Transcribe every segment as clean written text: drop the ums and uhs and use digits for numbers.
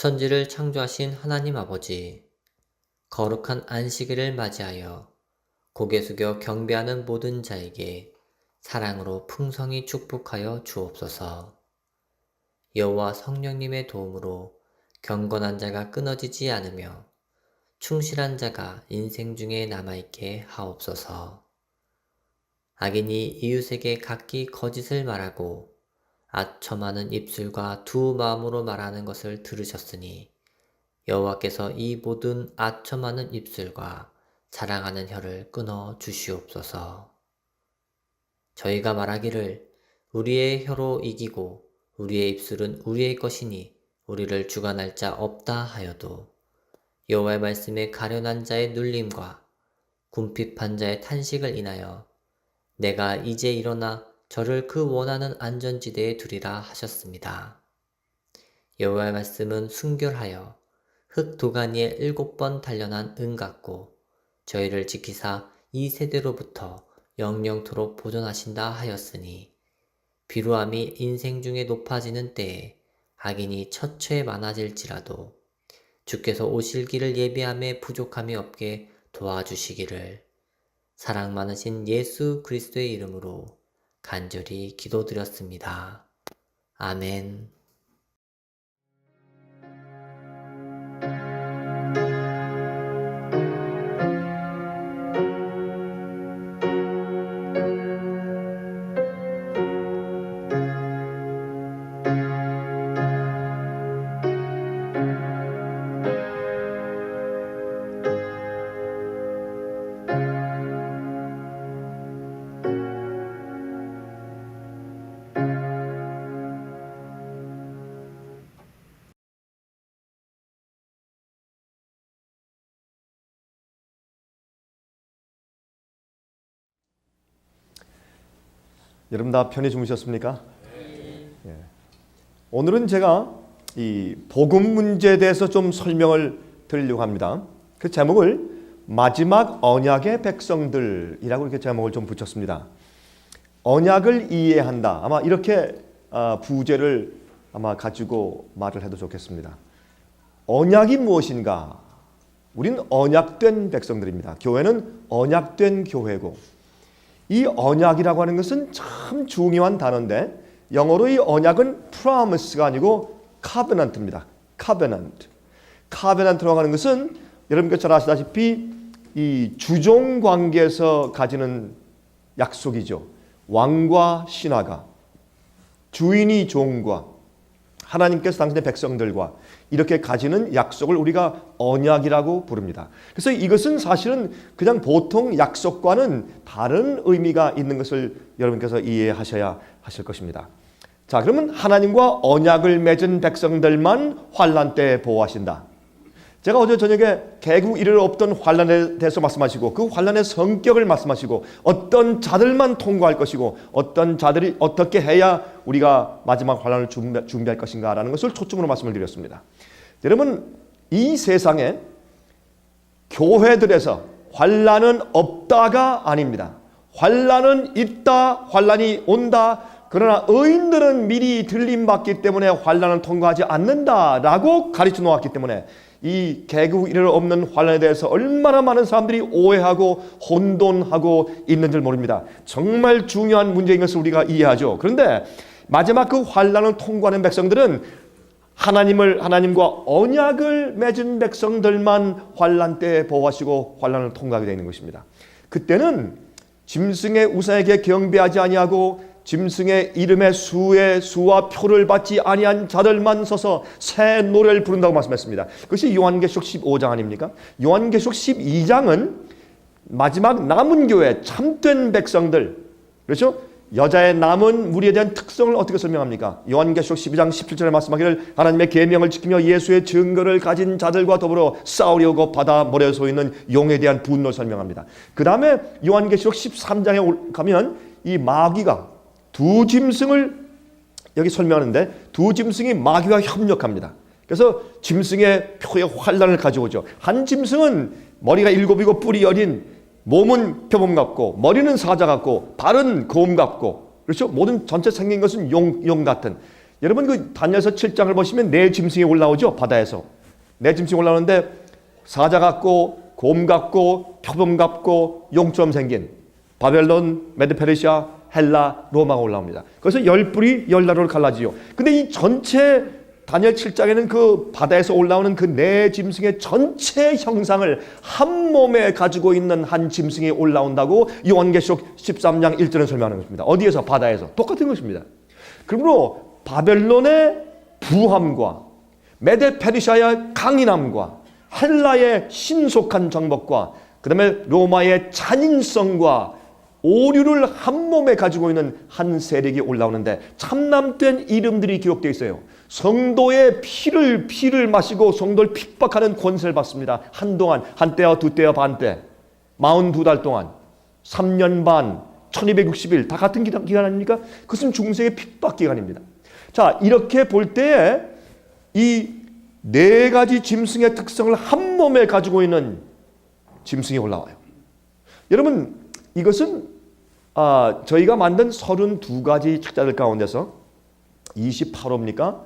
천지를 창조하신 하나님 아버지, 거룩한 안식일을 맞이하여 고개 숙여 경배하는 모든 자에게 사랑으로 풍성히 축복하여 주옵소서. 여호와 성령님의 도움으로 경건한 자가 끊어지지 않으며 충실한 자가 인생 중에 남아있게 하옵소서. 악인이 이웃에게 각기 거짓을 말하고 아첨하는 입술과 두 마음으로 말하는 것을 들으셨으니 여호와께서 이 모든 아첨하는 입술과 자랑하는 혀를 끊어 주시옵소서. 저희가 말하기를 우리의 혀로 이기고 우리의 입술은 우리의 것이니 우리를 주관할 자 없다 하여도 여호와의 말씀에 가련한 자의 눌림과 궁핍한 자의 탄식을 인하여 내가 이제 일어나 저를 그 원하는 안전지대에 두리라 하셨습니다. 여호와의 말씀은 순결하여 흙 도가니에 7번 단련한 은 같고 저희를 지키사 이 세대로부터 영영토록 보존하신다 하였으니 비루함이 인생 중에 높아지는 때에 악인이 처처에 많아질지라도 주께서 오실 길을 예비함에 부족함이 없게 도와주시기를 사랑 많으신 예수 그리스도의 이름으로 간절히 기도드렸습니다. 아멘. 여러분 다 편히 주무셨습니까? 예. 오늘은 제가 이 복음 문제에 대해서 좀 설명을 드리려고 합니다. 그 제목을 마지막 언약의 백성들이라고 이렇게 제목을 좀 붙였습니다. 언약을 이해한다. 아마 이렇게 부제를 아마 가지고 말을 해도 좋겠습니다. 언약이 무엇인가? 우린 언약된 백성들입니다. 교회는 언약된 교회고 이 언약이라고 하는 것은 참 중요한 단어인데 영어로 이 언약은 promise가 아니고 covenant입니다. covenant. covenant라고 하는 것은 여러분께서 잘 아시다시피 이 주종 관계에서 가지는 약속이죠. 왕과 신하가, 주인이 종과 하나님께서 당신의 백성들과 이렇게 가지는 약속을 우리가 언약이라고 부릅니다. 그래서 이것은 사실은 그냥 보통 약속과는 다른 의미가 있는 것을 여러분께서 이해하셔야 하실 것입니다. 자, 그러면 하나님과 언약을 맺은 백성들만 환난 때에 보호하신다. 제가 어제 저녁에 개국 이를 없던 환난에 대해서 말씀하시고 그 환난의 성격을 말씀하시고 어떤 자들만 통과할 것이고 어떤 자들이 어떻게 해야 우리가 마지막 환난을 준비할 것인가라는 것을 초점으로 말씀을 드렸습니다. 여러분 이 세상에 교회들에서 환난은 없다가 아닙니다. 환난은 있다, 환난이 온다. 그러나 의인들은 미리 들림받기 때문에 환난을 통과하지 않는다라고 가르쳐 놓았기 때문에 이 개국 이를 없는 환난에 대해서 얼마나 많은 사람들이 오해하고 혼돈하고 있는 줄 모릅니다. 정말 중요한 문제인 것을 우리가 이해하죠. 그런데 마지막 그 환난을 통과하는 백성들은 하나님과 언약을 맺은 백성들만 환난 때에 보호하시고 환난을 통과하게 되는 것입니다. 그때는 짐승의 우상에게 경배하지 아니하고 짐승의 이름의 수와 표를 받지 아니한 자들만 서서 새 노래를 부른다고 말씀했습니다. 그것이 요한계시록 15장 아닙니까? 요한계시록 12장은 마지막 남은 교회 참된 백성들, 그렇죠? 여자의 남은 무리에 대한 특성을 어떻게 설명합니까? 요한계시록 12장 17절에 말씀하기를 하나님의 계명을 지키며 예수의 증거를 가진 자들과 더불어 싸우려고 바다 모래에 서 있는 용에 대한 분노를 설명합니다. 그 다음에 요한계시록 13장에 가면 이 마귀가 두 짐승을 여기 설명하는데 두 짐승이 마귀와 협력합니다. 그래서 짐승의 표의 환란을 가져오죠. 한 짐승은 머리가 7이고 뿔이 10인, 몸은 표범 같고 머리는 사자 같고 발은 곰 같고, 그렇죠? 모든 전체 생긴 것은 용 같은. 여러분 그 다니엘서 7장을 보시면 네 짐승이 올라오죠. 바다에서 네 짐승이 올라오는데 사자 같고 곰 같고 표범 같고 용처럼 생긴 바벨론, 메드페르시아, 헬라, 로마가 올라옵니다. 그래서 10뿔이 10나라로 갈라지요. 근데 이 전체 다니엘 7장에는 그 바다에서 올라오는 그 네 짐승의 전체 형상을 한 몸에 가지고 있는 한 짐승이 올라온다고 요한계시록 13장 1절은 설명하는 것입니다. 어디에서? 바다에서. 똑같은 것입니다. 그러므로 바벨론의 부함과 메데페르시아의 강인함과 헬라의 신속한 정복과 그 다음에 로마의 잔인성과 오류를 한 몸에 가지고 있는 한 세력이 올라오는데 참남된 이름들이 기록되어 있어요. 성도의 피를 마시고 성도를 핍박하는 권세를 받습니다. 한동안, 한때와 두때와 반때, 42달 동안, 3년 반, 1260일 다 같은 기간 아닙니까? 그것은 중세의 핍박 기간입니다. 자, 이렇게 볼 때에 이 네 가지 짐승의 특성을 한 몸에 가지고 있는 짐승이 올라와요. 여러분, 이것은 저희가 만든 32가지 책자들 가운데서 28호입니까?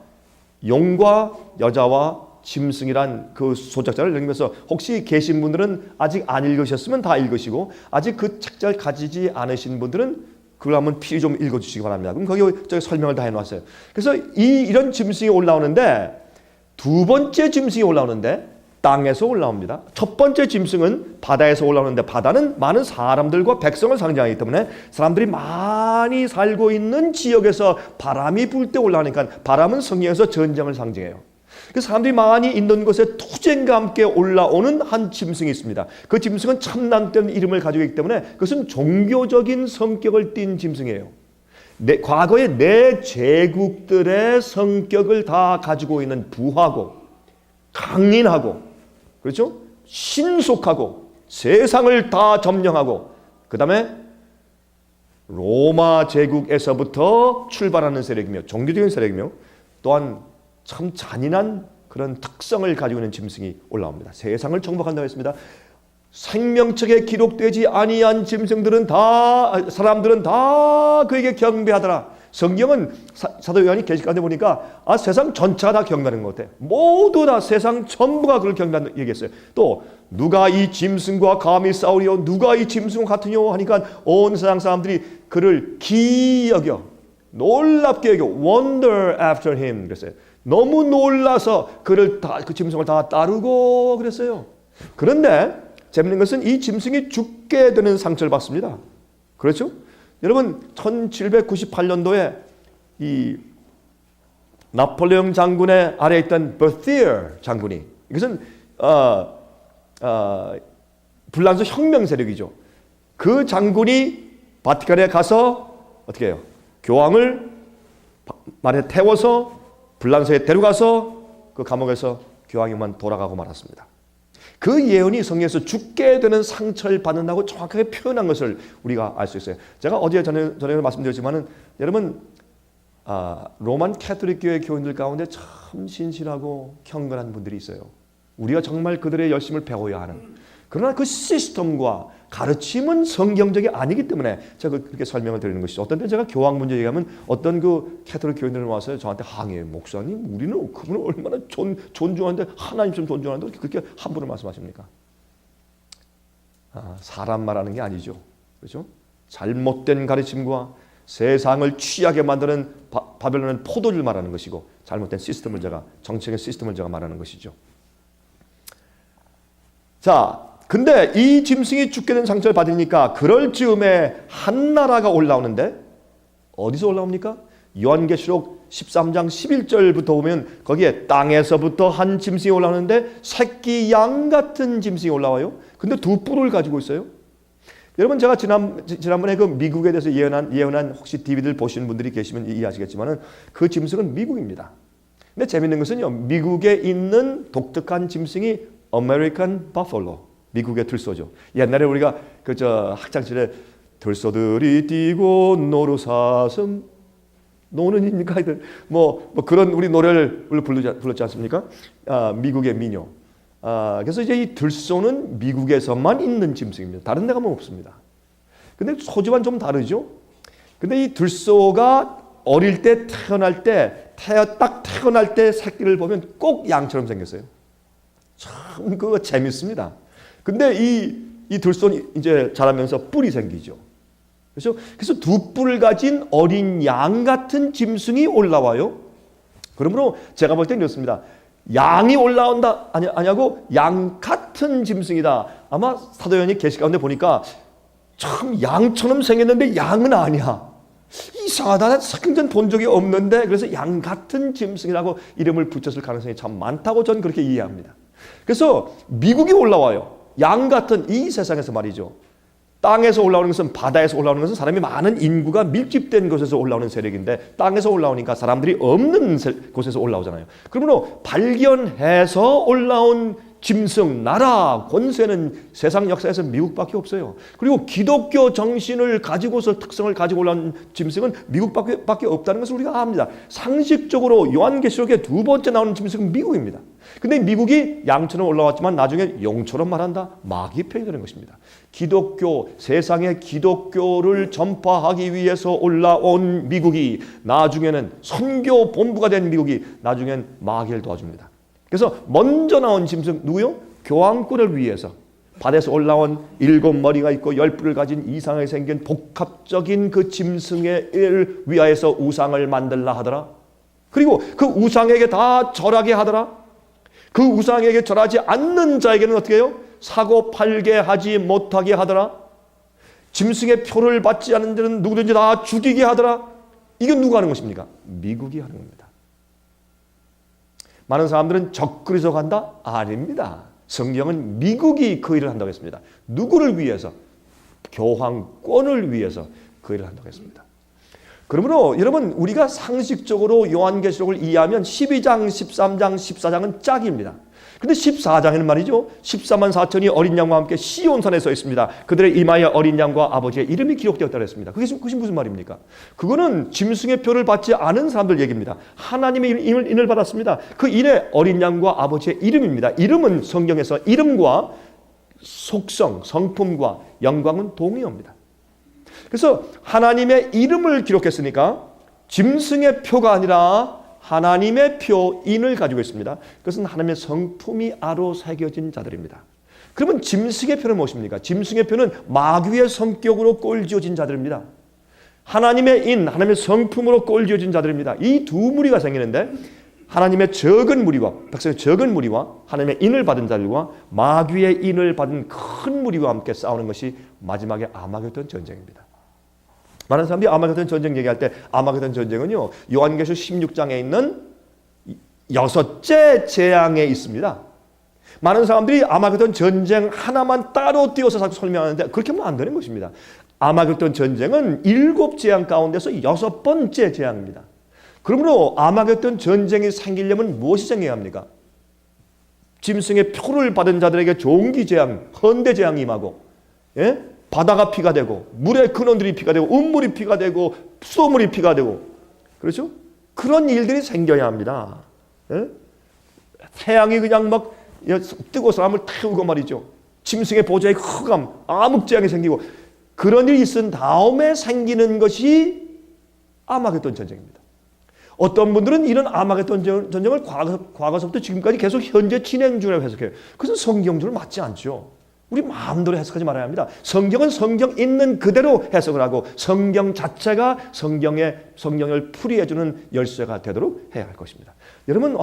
용과 여자와 짐승이란 그 소책자를 읽으면서 혹시 계신 분들은 아직 안 읽으셨으면 다 읽으시고 아직 그 책자를 가지지 않으신 분들은 그걸 한번 필히 좀 읽어주시기 바랍니다. 그럼 거기 저기 설명을 다 해놨어요. 그래서 이런 짐승이 올라오는데 두 번째 짐승이 올라오는데 땅에서 올라옵니다. 첫 번째 짐승은 바다에서 올라오는데 바다는 많은 사람들과 백성을 상징하기 때문에 사람들이 많이 살고 있는 지역에서 바람이 불 때 올라오니까 바람은 성경에서 전쟁을 상징해요. 그래서 사람들이 많이 있는 곳에 투쟁과 함께 올라오는 한 짐승이 있습니다. 그 짐승은 참남된 이름을 가지고 있기 때문에 그것은 종교적인 성격을 띤 짐승이에요. 과거의 내 제국들의 성격을 다 가지고 있는 부하고 강인하고, 그렇죠? 신속하고 세상을 다 점령하고 그 다음에 로마 제국에서부터 출발하는 세력이며 종교적인 세력이며 또한 참 잔인한 그런 특성을 가지고 있는 짐승이 올라옵니다. 세상을 정복한다고 했습니다. 생명책에 기록되지 아니한 짐승들은 다, 사람들은 다 그에게 경배하더라. 성경은 사도 요한이 계시 가운데 보니까 세상 전체가 다 경배하는 것 같아. 모두 다 세상 전부가 그를 경배한다고 얘기했어요. 또 누가 이 짐승과 감히 싸우리요 누가 이 짐승과 같으뇨 하니까 온 세상 사람들이 그를 기이 여겨 놀랍게 여겨 wonder after him 그랬어요. 너무 놀라서 그를 다, 그 짐승을 다 따르고 그랬어요. 그런데 재밌는 것은 이 짐승이 죽게 되는 상처를 받습니다. 그렇죠? 여러분 1798년도에 이 나폴레옹 장군의 아래에 있던 버티어 장군이, 이것은 불란서 혁명 세력이죠. 그 장군이 바티칸에 가서 어떻게 해요? 교황을 말에 태워서 불란서에 데려가서 그 감옥에서 교황이만 돌아가고 말았습니다. 그 예언이 성경에서 죽게 되는 상처를 받는다고 정확하게 표현한 것을 우리가 알 수 있어요. 제가 어제 전에 말씀드렸지만은 여러분 로만 캐톨릭 교회 교인들 가운데 참 신실하고 경건한 분들이 있어요. 우리가 정말 그들의 열심을 배워야 하는. 그러나 그 시스템과 가르침은 성경적이 아니기 때문에 제가 그렇게 설명을 드리는 것이죠. 어떤 때 제가 교황 문제 얘기하면 어떤 그 캐톨릭 교인들 와서 저한테 항의해요. 목사님, 우리는 그분을 얼마나 존중하는데 하나님처럼 존중하는데 그렇게 함부로 말씀하십니까? 사람 말하는 게 아니죠. 그렇죠? 잘못된 가르침과 세상을 취하게 만드는 바벨론은 포도를 말하는 것이고 잘못된 시스템을 정책의 시스템을 제가 말하는 것이죠. 자, 근데 이 짐승이 죽게 된 상처를 받으니까 그럴 즈음에 한 나라가 올라오는데 어디서 올라옵니까? 요한계시록 13장 11절부터 보면 거기에 땅에서부터 한 짐승이 올라오는데 새끼 양 같은 짐승이 올라와요. 근데 두 뿔을 가지고 있어요. 여러분 제가 지난번에 그 미국에 대해서 예언한 혹시 DVD를 보시는 분들이 계시면 이해하시겠지만은 그 짐승은 미국입니다. 근데 재밌는 것은요, 미국에 있는 독특한 짐승이 아메리칸 버팔로, 미국의 들소죠. 옛날에 우리가 학창시절에 들소들이 뛰고 노루사슴 노는 입니까? 뭐 그런 우리 노래를 불렀지 않습니까? 미국의 민요. 그래서 이제 이 들소는 미국에서만 있는 짐승입니다. 다른 데가 뭐 없습니다. 근데 소지와는 좀 다르죠. 근데 이 들소가 어릴 때 딱 태어날 때 새끼를 보면 꼭 양처럼 생겼어요. 참 그거 재밌습니다. 근데 이 들소는 이제 자라면서 뿔이 생기죠. 그래서 두 뿔을 가진 어린 양 같은 짐승이 올라와요. 그러므로 제가 볼 때는 이렇습니다. 양이 올라온다 아니하고 양 같은 짐승이다. 아마 사도 요한이 계시 가운데 보니까 참 양처럼 생겼는데 양은 아니야. 이상하다. 생전 본 적이 없는데 그래서 양 같은 짐승이라고 이름을 붙였을 가능성이 참 많다고 저는 그렇게 이해합니다. 그래서 미국이 올라와요. 양 같은 이 세상에서 말이죠. 땅에서 올라오는 것은, 바다에서 올라오는 것은 사람이 많은 인구가 밀집된 곳에서 올라오는 세력인데 땅에서 올라오니까 사람들이 없는 곳에서 올라오잖아요. 그러므로 발견해서 올라온 짐승, 나라, 권세는 세상 역사에서 미국밖에 없어요. 그리고 기독교 정신을 가지고서 특성을 가지고 올라온 짐승은 미국밖에 없다는 것을 우리가 압니다. 상식적으로 요한계시록에 두 번째 나오는 짐승은 미국입니다. 근데 미국이 양처럼 올라왔지만 나중에 용처럼 말한다. 마귀 편이 되는 것입니다. 기독교, 세상의 기독교를 전파하기 위해서 올라온 미국이 나중에는 선교 본부가 된 미국이 나중엔 마귀를 도와줍니다. 그래서 먼저 나온 짐승 누구요? 교황권을 위해서 바다에서 올라온 7머리가 있고 10뿔을 가진 이상하게 생긴 복합적인 그 짐승을 위하여서 우상을 만들라 하더라. 그리고 그 우상에게 다 절하게 하더라. 그 우상에게 절하지 않는 자에게는 어떻게 해요? 사고 팔게 하지 못하게 하더라. 짐승의 표를 받지 않는 데는 누구든지 다 죽이게 하더라. 이건 누가 하는 것입니까? 미국이 하는 겁니다. 많은 사람들은 적그리스도 간다? 아닙니다. 성경은 미국이 그 일을 한다고 했습니다. 누구를 위해서? 교황권을 위해서 그 일을 한다고 했습니다. 그러므로 여러분 우리가 상식적으로 요한계시록을 이해하면 12장, 13장, 14장은 짝입니다. 근데 14장에는 말이죠. 14만 4천이 어린 양과 함께 시온산에 서 있습니다. 그들의 이마에 어린 양과 아버지의 이름이 기록되었다고 했습니다. 그것이 무슨 말입니까? 그거는 짐승의 표를 받지 않은 사람들 얘기입니다. 하나님의 인을 받았습니다. 그 인에 어린 양과 아버지의 이름입니다. 이름은 성경에서 이름과 속성, 성품과 영광은 동의어입니다. 그래서 하나님의 이름을 기록했으니까 짐승의 표가 아니라 하나님의 표인을 가지고 있습니다. 그것은 하나님의 성품이 아로 새겨진 자들입니다. 그러면 짐승의 표는 무엇입니까? 짐승의 표는 마귀의 성격으로 꼴지어진 자들입니다. 하나님의 인, 하나님의 성품으로 꼴지어진 자들입니다. 이 두 무리가 생기는데 하나님의 적은 무리와 백성의 적은 무리와 하나님의 인을 받은 자들과 마귀의 인을 받은 큰 무리와 함께 싸우는 것이 마지막에 아마겟돈 전쟁입니다. 많은 사람들이 아마겟돈 전쟁 얘기할 때 아마겟돈 전쟁은요 요한계시록 16장에 있는 6째 재앙에 있습니다. 많은 사람들이 아마겟돈 전쟁 하나만 따로 띄워서 자꾸 설명하는데 그렇게 하면 안 되는 것입니다. 아마겟돈 전쟁은 7재앙 가운데서 6번째 재앙입니다. 그러므로 아마겟돈 전쟁이 생기려면 무엇이 생겨야 합니까? 짐승의 표를 받은 자들에게 종기 재앙, 헌대 재앙이 임하고, 예? 바다가 피가 되고, 물의 근원들이 피가 되고, 음물이 피가 되고, 수돗물이 피가 되고, 그렇죠? 그런 일들이 생겨야 합니다. 예? 태양이 그냥 막 뜨고 사람을 태우고 말이죠. 짐승의 보좌의 흑암, 암흑재앙이 생기고, 그런 일이 있은 다음에 생기는 것이 아마겟돈 전쟁입니다. 어떤 분들은 이런 아마겟돈 전쟁을 과거서부터 지금까지 계속 현재 진행 중이라고 해석해요. 그것은 성경적으로 맞지 않죠. 우리 마음대로 해석하지 말아야 합니다. 성경은 성경 있는 그대로 해석을 하고 성경 자체가 성경을 풀이해주는 열쇠가 되도록 해야 할 것입니다. 여러분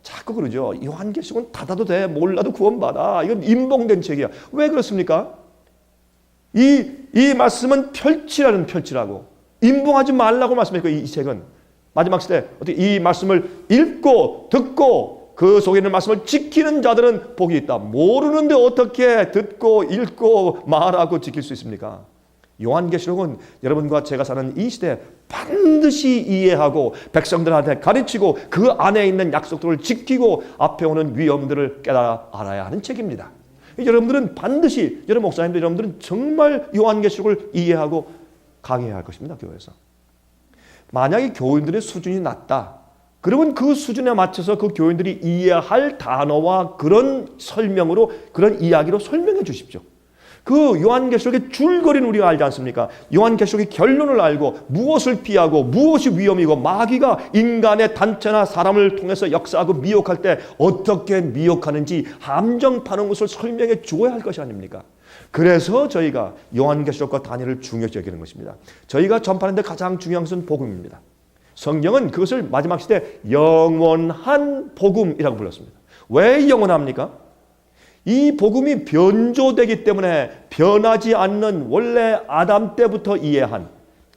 자꾸 그러죠. 요한계시록은 닫아도 돼. 몰라도 구원받아. 이건 인봉된 책이야. 왜 그렇습니까? 이 말씀은 펼치라고. 임봉하지 말라고 말씀했고, 이 책은 마지막 시대 어떻게 이 말씀을 읽고 듣고 그 속에 있는 말씀을 지키는 자들은 복이 있다. 모르는데 어떻게 듣고 읽고 말하고 지킬 수 있습니까? 요한계시록은 여러분과 제가 사는 이 시대에 반드시 이해하고 백성들한테 가르치고 그 안에 있는 약속들을 지키고 앞에 오는 위험들을 깨달아 알아야 하는 책입니다. 여러분들은 반드시, 여러분 목사님들, 여러분들은 정말 요한계시록을 이해하고 강해야 할 것입니다. 교회에서. 만약에 교인들의 수준이 낮다, 그러면 그 수준에 맞춰서 그 교인들이 이해할 단어와 그런 설명으로, 그런 이야기로 설명해 주십시오. 그 요한계시록의 줄거리는 우리가 알지 않습니까? 요한계시록의 결론을 알고 무엇을 피하고 무엇이 위험이고 마귀가 인간의 단체나 사람을 통해서 역사하고 미혹할 때 어떻게 미혹하는지 함정 파는 것을 설명해 줘야 할 것이 아닙니까? 그래서 저희가 요한계시록과 다니엘을 중요시 여기는 것입니다. 저희가 전파하는 데 가장 중요한 것은 복음입니다. 성경은 그것을 마지막 시대 영원한 복음이라고 불렀습니다. 왜 영원합니까? 이 복음이 변조되기 때문에 변하지 않는 원래 아담 때부터 이해한,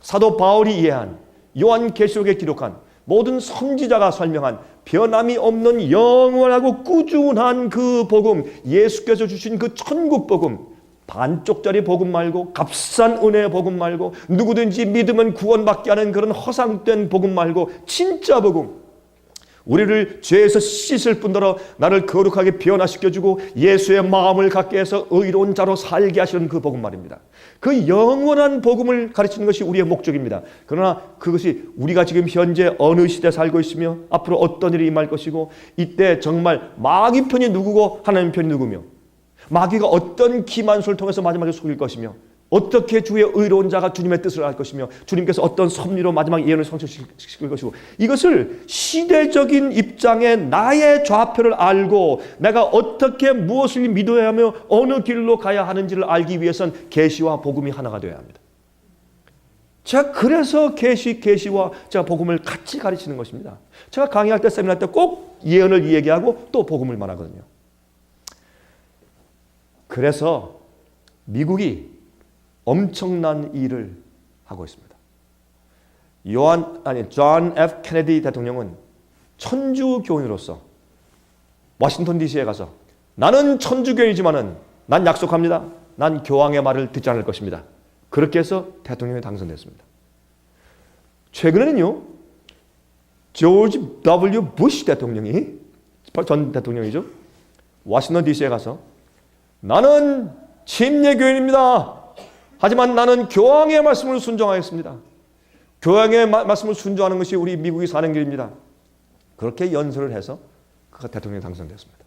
사도 바울이 이해한, 요한계시록에 기록한, 모든 선지자가 설명한 변함이 없는 영원하고 꾸준한 그 복음, 예수께서 주신 그 천국 복음, 반쪽짜리 복음 말고, 값싼 은혜의 복음 말고, 누구든지 믿으면 구원받게 하는 그런 허상된 복음 말고, 진짜 복음, 우리를 죄에서 씻을 뿐더러 나를 거룩하게 변화시켜주고 예수의 마음을 갖게 해서 의로운 자로 살게 하시는 그 복음 말입니다. 그 영원한 복음을 가르치는 것이 우리의 목적입니다. 그러나 그것이 우리가 지금 현재 어느 시대에 살고 있으며 앞으로 어떤 일이 임할 것이고, 이때 정말 마귀 편이 누구고 하나님 편이 누구며, 마귀가 어떤 기만소를 통해서 마지막에 속일 것이며, 어떻게 주의 의로운 자가 주님의 뜻을 알 것이며, 주님께서 어떤 섭리로 마지막 예언을 성취시킬 것이고, 이것을 시대적인 입장에 나의 좌표를 알고 내가 어떻게 무엇을 믿어야 하며 어느 길로 가야 하는지를 알기 위해선 계시와 복음이 하나가 되어야 합니다. 제가 그래서 계시와 제가 복음을 같이 가르치는 것입니다. 제가 강의할 때, 세미나 때 꼭 예언을 얘기하고 또 복음을 말하거든요. 그래서 미국이 엄청난 일을 하고 있습니다. 존 F. 케네디 대통령은 천주교인으로서 워싱턴 DC에 가서 나는 천주교인이지만은 난 약속합니다. 난 교황의 말을 듣지 않을 것입니다. 그렇게 해서 대통령에 당선됐습니다. 최근에는요, 조지 W. 부시 대통령이, 전 대통령이죠, 워싱턴 DC에 가서 나는 침례교인입니다. 하지만 나는 교황의 말씀을 순종하겠습니다. 교황의 말씀을 순종하는 것이 우리 미국이 사는 길입니다. 그렇게 연설을 해서 그가 대통령에 당선됐습니다.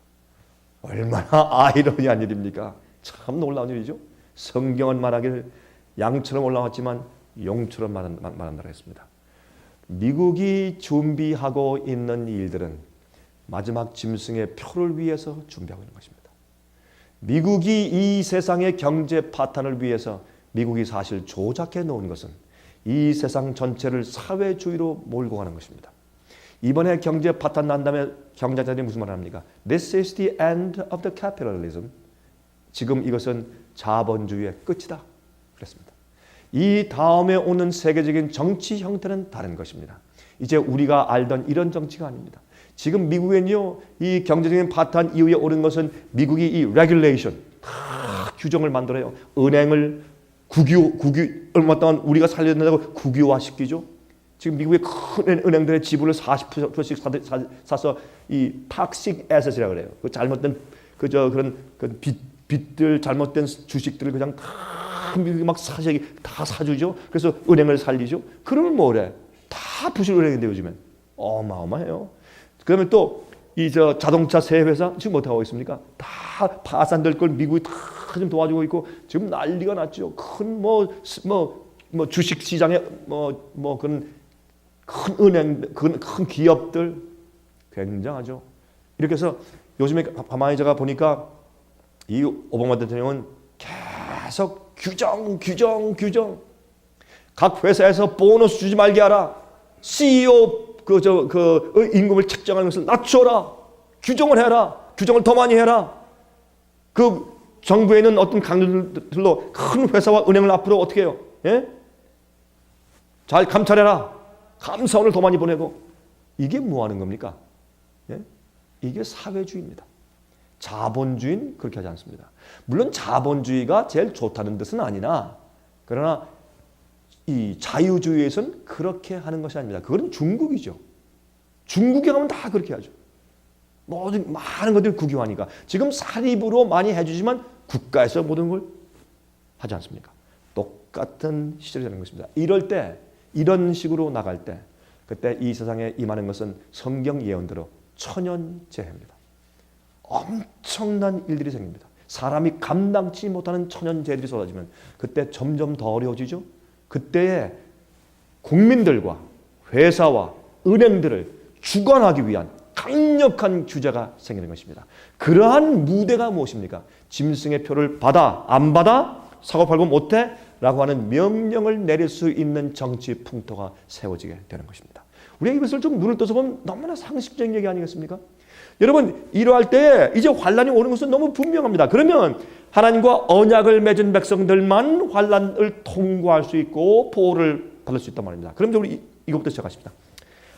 얼마나 아이러니한 일입니까? 참 놀라운 일이죠. 성경은 말하기를 양처럼 올라왔지만 용처럼 말한다고 했습니다. 미국이 준비하고 있는 일들은 마지막 짐승의 표를 위해서 준비하고 있는 것입니다. 미국이 이 세상의 경제 파탄을 위해서 미국이 사실 조작해 놓은 것은 이 세상 전체를 사회주의로 몰고 가는 것입니다. 이번에 경제 파탄 난 다음에 경제자들이 무슨 말을 합니까? This is the end of the capitalism. 지금 이것은 자본주의의 끝이다. 그랬습니다. 이 다음에 오는 세계적인 정치 형태는 다른 것입니다. 이제 우리가 알던 이런 정치가 아닙니다. 지금 미국엔요, 이 경제적인 파탄 이후에 오는 것은 미국이 이 레귤레이션, 규정을 만들어요. 은행을 얼마 동안 우리가 살려낸다고 국유화시키죠. 지금 미국의 큰 은행들의 지분을 40%씩 사서 이 탁식 에셋이라고 그래요. 그 잘못된 그런 빚들, 잘못된 주식들을 그냥 다 미국이 막 다 사주죠. 그래서 은행을 살리죠. 그러면 뭐래? 다 부실 은행인데 요즘엔 어마어마해요. 그러면 또 이 자동차 세 회사 지금 어떻게 하고 있습니까? 다 파산될 걸 미국이 다 좀 도와주고 있고 지금 난리가 났죠. 큰 주식 시장에 그런 큰 은행, 큰 기업들 굉장하죠. 이렇게 해서 요즘에 가만히 제가 보니까 이 오바마 대통령은 계속 규정. 각 회사에서 보너스 주지 말게 하라. CEO 임금을 책정하는 것을 낮춰라. 규정을 해라. 규정을 더 많이 해라. 그 정부에 있는 어떤 강들로 큰 회사와 은행을 앞으로 어떻게 해요? 예? 잘 감찰해라. 감사원을 더 많이 보내고. 이게 뭐 하는 겁니까? 예? 이게 사회주의입니다. 자본주의는 그렇게 하지 않습니다. 물론 자본주의가 제일 좋다는 뜻은 아니나 그러나 이 자유주의에서는 그렇게 하는 것이 아닙니다. 그건 중국이죠. 중국에 가면 다 그렇게 하죠. 모든 많은 것들이 국유화니까. 지금 사립으로 많이 해주지만 국가에서 모든 걸 하지 않습니까? 똑같은 시절이 되는 것입니다. 이럴 때 이런 식으로 나갈 때 그때 이 세상에 임하는 것은 성경 예언대로 천연재해입니다. 엄청난 일들이 생깁니다. 사람이 감당치 못하는 천연재해들이 쏟아지면 그때 점점 더 어려워지죠. 그때에 국민들과 회사와 은행들을 주관하기 위한 강력한 규제가 생기는 것입니다. 그러한 무대가 무엇입니까? 짐승의 표를 받아 안 받아 사고 팔고 못해 라고 하는 명령을 내릴 수 있는 정치 풍토가 세워지게 되는 것입니다. 우리가 이것을 좀 눈을 떠서 보면 너무나 상식적인 얘기 아니겠습니까? 여러분 이러할 때 이제 환란이 오는 것은 너무 분명합니다. 그러면 하나님과 언약을 맺은 백성들만 환란을 통과할 수 있고 보호를 받을 수 있단 말입니다. 그럼 우리 이것부터 시작하십니다.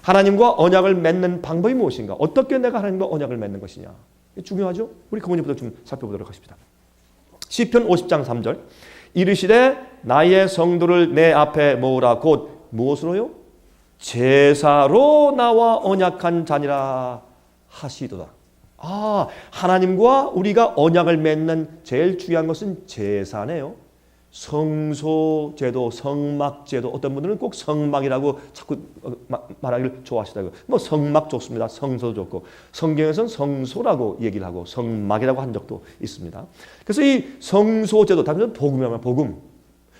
하나님과 언약을 맺는 방법이 무엇인가? 어떻게 내가 하나님과 언약을 맺는 것이냐? 중요하죠? 우리 그 문제부터 좀 살펴보도록 하십니다. 시편 50장 3절 이르시되 나의 성도를 내 앞에 모으라 곧 무엇으로요? 제사로 나와 언약한 자니라 하시도다. 하나님과 우리가 언약을 맺는 제일 중요한 것은 제사네요. 성소제도, 성막제도. 어떤 분들은 꼭 성막이라고 자꾸 말하기를 좋아하시더라고요. 뭐 성막 좋습니다. 성소도 좋고 성경에서는 성소라고 얘기를 하고 성막이라고 한 적도 있습니다. 그래서 이 성소제도, 다른 복음이라면 복음,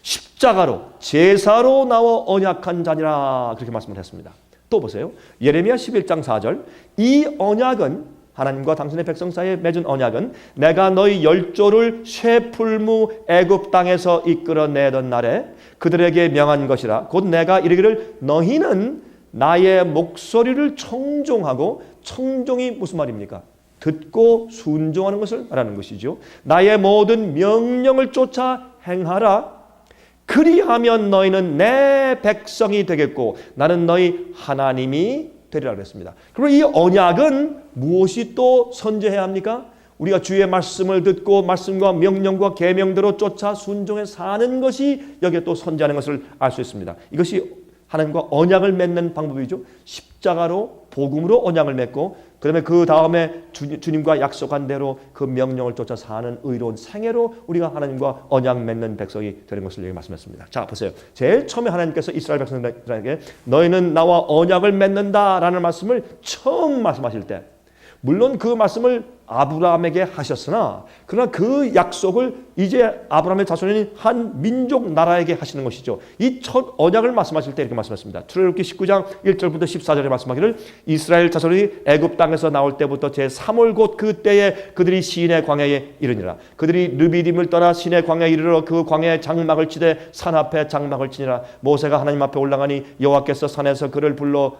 십자가로 제사로 나와 언약한 자니라 그렇게 말씀을 했습니다. 또 보세요. 예레미야 11장 4절 이 언약은 하나님과 당신의 백성 사이에 맺은 언약은 내가 너희 열조를 쇠풀무 애굽 땅에서 이끌어내던 날에 그들에게 명한 것이라 곧 내가 이르기를 너희는 나의 목소리를 청종하고 청종이 무슨 말입니까? 듣고 순종하는 것을 말하는 것이죠. 나의 모든 명령을 쫓아 행하라. 그리하면 너희는 내 백성이 되겠고 나는 너희 하나님이 되리라 그랬습니다. 그리고 이 언약은 무엇이 또 선제해야 합니까? 우리가 주의 말씀을 듣고 말씀과 명령과 계명대로 쫓아 순종해 사는 것이 여기에 또 선제하는 것을 알 수 있습니다. 이것이 하나님과 언약을 맺는 방법이죠. 십자가로 복음으로 언약을 맺고 그다음에 그 다음에 주님과 약속한 대로 그 명령을 쫓아 사는 의로운 생애로 우리가 하나님과 언약 맺는 백성이 되는 것을 여기 말씀했습니다. 자 보세요. 제일 처음에 하나님께서 이스라엘 백성들에게 너희는 나와 언약을 맺는다라는 말씀을 처음 말씀하실 때 물론 그 말씀을 아브라함에게 하셨으나 그러나 그 약속을 이제 아브라함의 자손인 한 민족 나라에게 하시는 것이죠. 이 첫 언약을 말씀하실 때 이렇게 말씀하셨습니다. 출애굽기 19장 1절부터 14절에 말씀하기를 이스라엘 자손이 애굽 땅에서 나올 때부터 제3월 곧 그때에 그들이 시인의 광야에 이르니라. 그들이 르비딤을 떠나 시인의 광야에 이르러 그 광야에 장막을 치되 산 앞에 장막을 치니라. 모세가 하나님 앞에 올라가니 여호와께서 산에서 그를 불러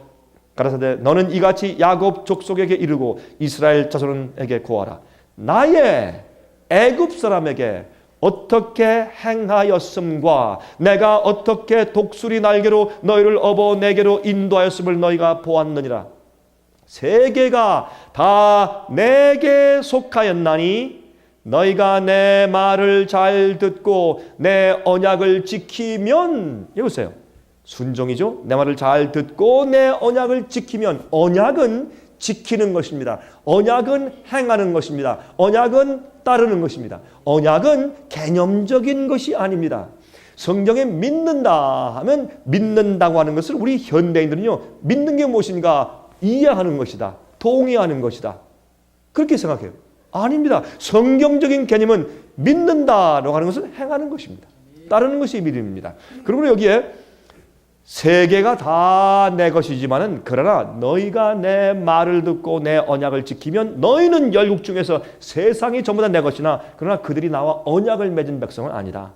가라사대 너는 이같이 야곱 족속에게 이르고 이스라엘 자손에게 고하라. 나의 애굽 사람에게 어떻게 행하였음과 내가 어떻게 독수리 날개로 너희를 업어 내게로 인도하였음을 너희가 보았느니라. 세계가 다 내게 속하였나니 너희가 내 말을 잘 듣고 내 언약을 지키면 여보세요. 순종이죠. 내 말을 잘 듣고 내 언약을 지키면 언약은 지키는 것입니다. 언약은 행하는 것입니다. 언약은 따르는 것입니다. 언약은 개념적인 것이 아닙니다. 성경에 믿는다 하면 믿는다고 하는 것을 우리 현대인들은요. 믿는 게 무엇인가 이해하는 것이다. 동의하는 것이다. 그렇게 생각해요. 아닙니다. 성경적인 개념은 믿는다라고 하는 것은 행하는 것입니다. 따르는 것이 믿음입니다. 그러므로 여기에 세계가 다 내 것이지만은 그러나 너희가 내 말을 듣고 내 언약을 지키면 너희는 열국 중에서 세상이 전부 다 내 것이나 그러나 그들이 나와 언약을 맺은 백성은 아니다.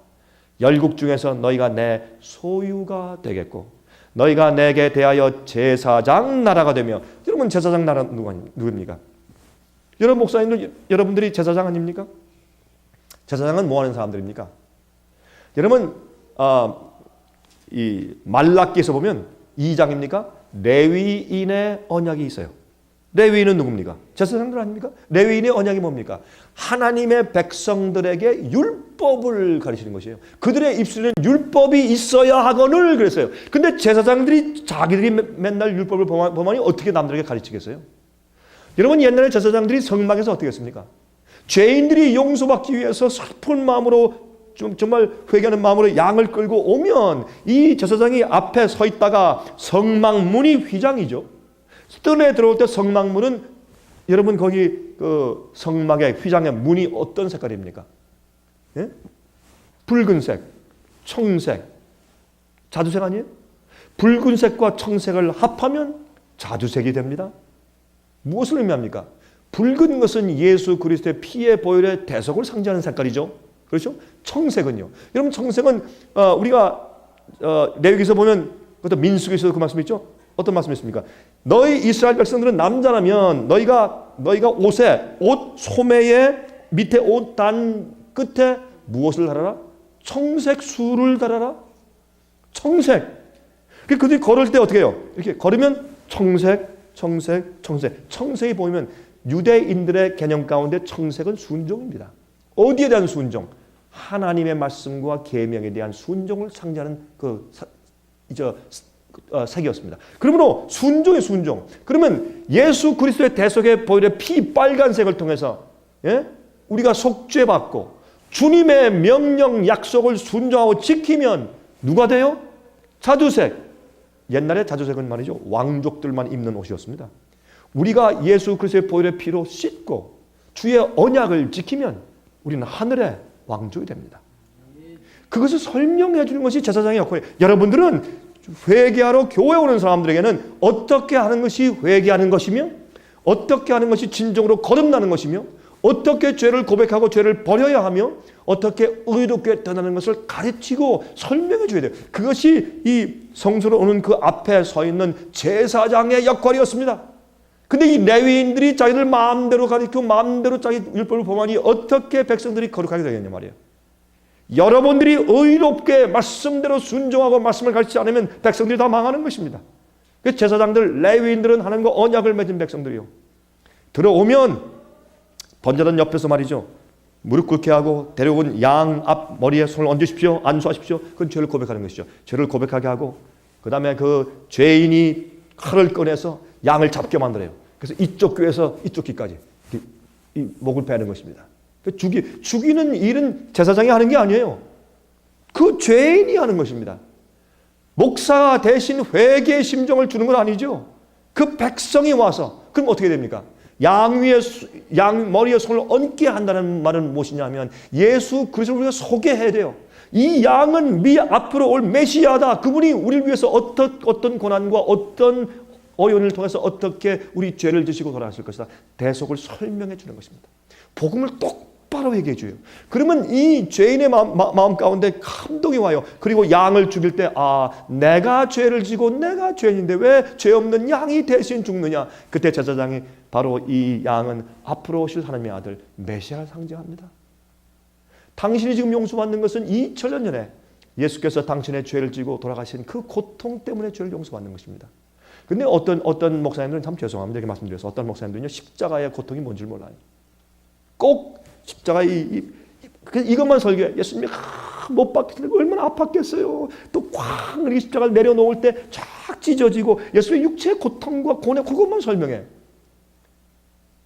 열국 중에서 너희가 내 소유가 되겠고 너희가 내게 대하여 제사장 나라가 되며 여러분 제사장 나라 누굽니까? 여러분 목사님들 여러분들이 제사장 아닙니까? 제사장은 뭐 하는 사람들입니까? 여러분 이 말라기에서 보면 2장입니까? 레위인의 언약이 있어요. 레위인은 누굽니까? 제사장들 아닙니까? 레위인의 언약이 뭡니까? 하나님의 백성들에게 율법을 가르치는 것이에요. 그들의 입술에는 율법이 있어야 하거늘 그랬어요. 근데 제사장들이 자기들이 맨날 율법을 범하니 어떻게 남들에게 가르치겠어요? 여러분, 옛날에 제사장들이 성막에서 어떻게 했습니까? 죄인들이 용서받기 위해서 슬픈 마음으로 정말 회개하는 마음으로 양을 끌고 오면 이 제사장이 앞에 서 있다가 성막 문이 휘장이죠. 뜰에 들어올 때 성막 문은 여러분 거기 그 성막의 휘장의 문이 어떤 색깔입니까? 예? 붉은색, 청색, 자주색 아니에요? 붉은색과 청색을 합하면 자주색이 됩니다. 무엇을 의미합니까? 붉은 것은 예수 그리스도의 피의 보혈의 대속을 상징하는 색깔이죠. 그렇죠? 청색은요. 여러분, 청색은 우리가 레위기서 보면 그것도 민수기에서 그 말씀 있죠. 어떤 말씀이 있습니까? 너희 이스라엘 백성들은 남자라면 너희가 옷 소매의 밑에 옷 단 끝에 무엇을 달아라? 청색 술을 달아라. 청색. 그들이 걸을 때 어떻게 해요? 이렇게 걸으면 청색. 청색이 보이면 유대인들의 개념 가운데 청색은 순종입니다. 어디에 대한 순종? 하나님의 말씀과 계명에 대한 순종을 상징하는 색이었습니다. 그러므로 순종의 순종. 그러면 예수 그리스도의 대속의 보혈의 피 빨간색을 통해서 우리가 속죄받고 주님의 명령 약속을 순종하고 지키면 누가 돼요? 자주색. 옛날에 자주색은 말이죠, 왕족들만 입는 옷이었습니다. 우리가 예수 그리스도의 보혈의 피로 씻고 주의 언약을 지키면 우리는 하늘의 왕족이 됩니다. 그것을 설명해 주는 것이 제사장의 역할이에요. 여러분들은 회개하러 교회 오는 사람들에게는 어떻게 하는 것이 회개하는 것이며, 어떻게 하는 것이 진정으로 거듭나는 것이며, 어떻게 죄를 고백하고 죄를 버려야 하며, 어떻게 의롭게 떠나는 것을 가르치고 설명해 줘야 돼요. 그것이 이 성소로 오는 그 앞에 서 있는 제사장의 역할이었습니다. 근데 이 레위인들이 자기들 마음대로 가르치고 마음대로 자기 율법을 범하니 어떻게 백성들이 거룩하게 되겠냐 말이에요. 여러분들이 의롭게 말씀대로 순종하고 말씀을 가르치지 않으면 백성들이 다 망하는 것입니다. 그 제사장들, 레위인들은 하나님과 언약을 맺은 백성들이요. 들어오면 번제단 옆에서 말이죠, 무릎 꿇게 하고 데려온 양 앞 머리에 손을 얹으십시오. 안수하십시오. 그건 죄를 고백하는 것이죠. 죄를 고백하게 하고 그 다음에 그 죄인이 칼을 꺼내서 양을 잡게 만들어요. 그래서 이쪽 귀에서 이쪽 귀까지 이 목을 베는 것입니다. 죽이는 일은 제사장이 하는 게 아니에요. 그 죄인이 하는 것입니다. 목사가 대신 회개의 심정을 주는 건 아니죠. 그 백성이 와서, 그럼 어떻게 됩니까? 양 머리에 손을 얹게 한다는 말은 무엇이냐면 예수 그리스도를 우리가 소개해야 돼요. 이 양은 앞으로 올 메시아다. 그분이 우리를 위해서 어떤 고난과 어떤 어려움을 통해서 어떻게 우리 죄를 지시고 돌아가실 것이다. 대속을 설명해 주는 것입니다. 복음을 똑바로 얘기해 줘요. 그러면 이 죄인의 마음 가운데 감동이 와요. 그리고 양을 죽일 때 내가 죄를 지고 내가 죄인인데 왜 죄 없는 양이 대신 죽느냐. 그때 제사장이 바로 이 양은 앞으로 오실 하나님의 아들 메시아를 상징합니다. 당신이 지금 용서받는 것은 2000년 전에 예수께서 당신의 죄를 지고 돌아가신 그 고통 때문에 죄를 용서받는 것입니다. 근데 어떤 목사님들은 참 죄송합니다. 이렇게 말씀드려서 어떤 목사님들은요, 십자가의 고통이 뭔지 몰라요. 꼭 십자가 이것만 설교해. 예수님이 못 박혔을 때 얼마나 아팠겠어요. 또 쾅 이렇게 십자가를 내려놓을 때 쫙 찢어지고 예수의 육체의 고통과 고뇌 그것만 설명해.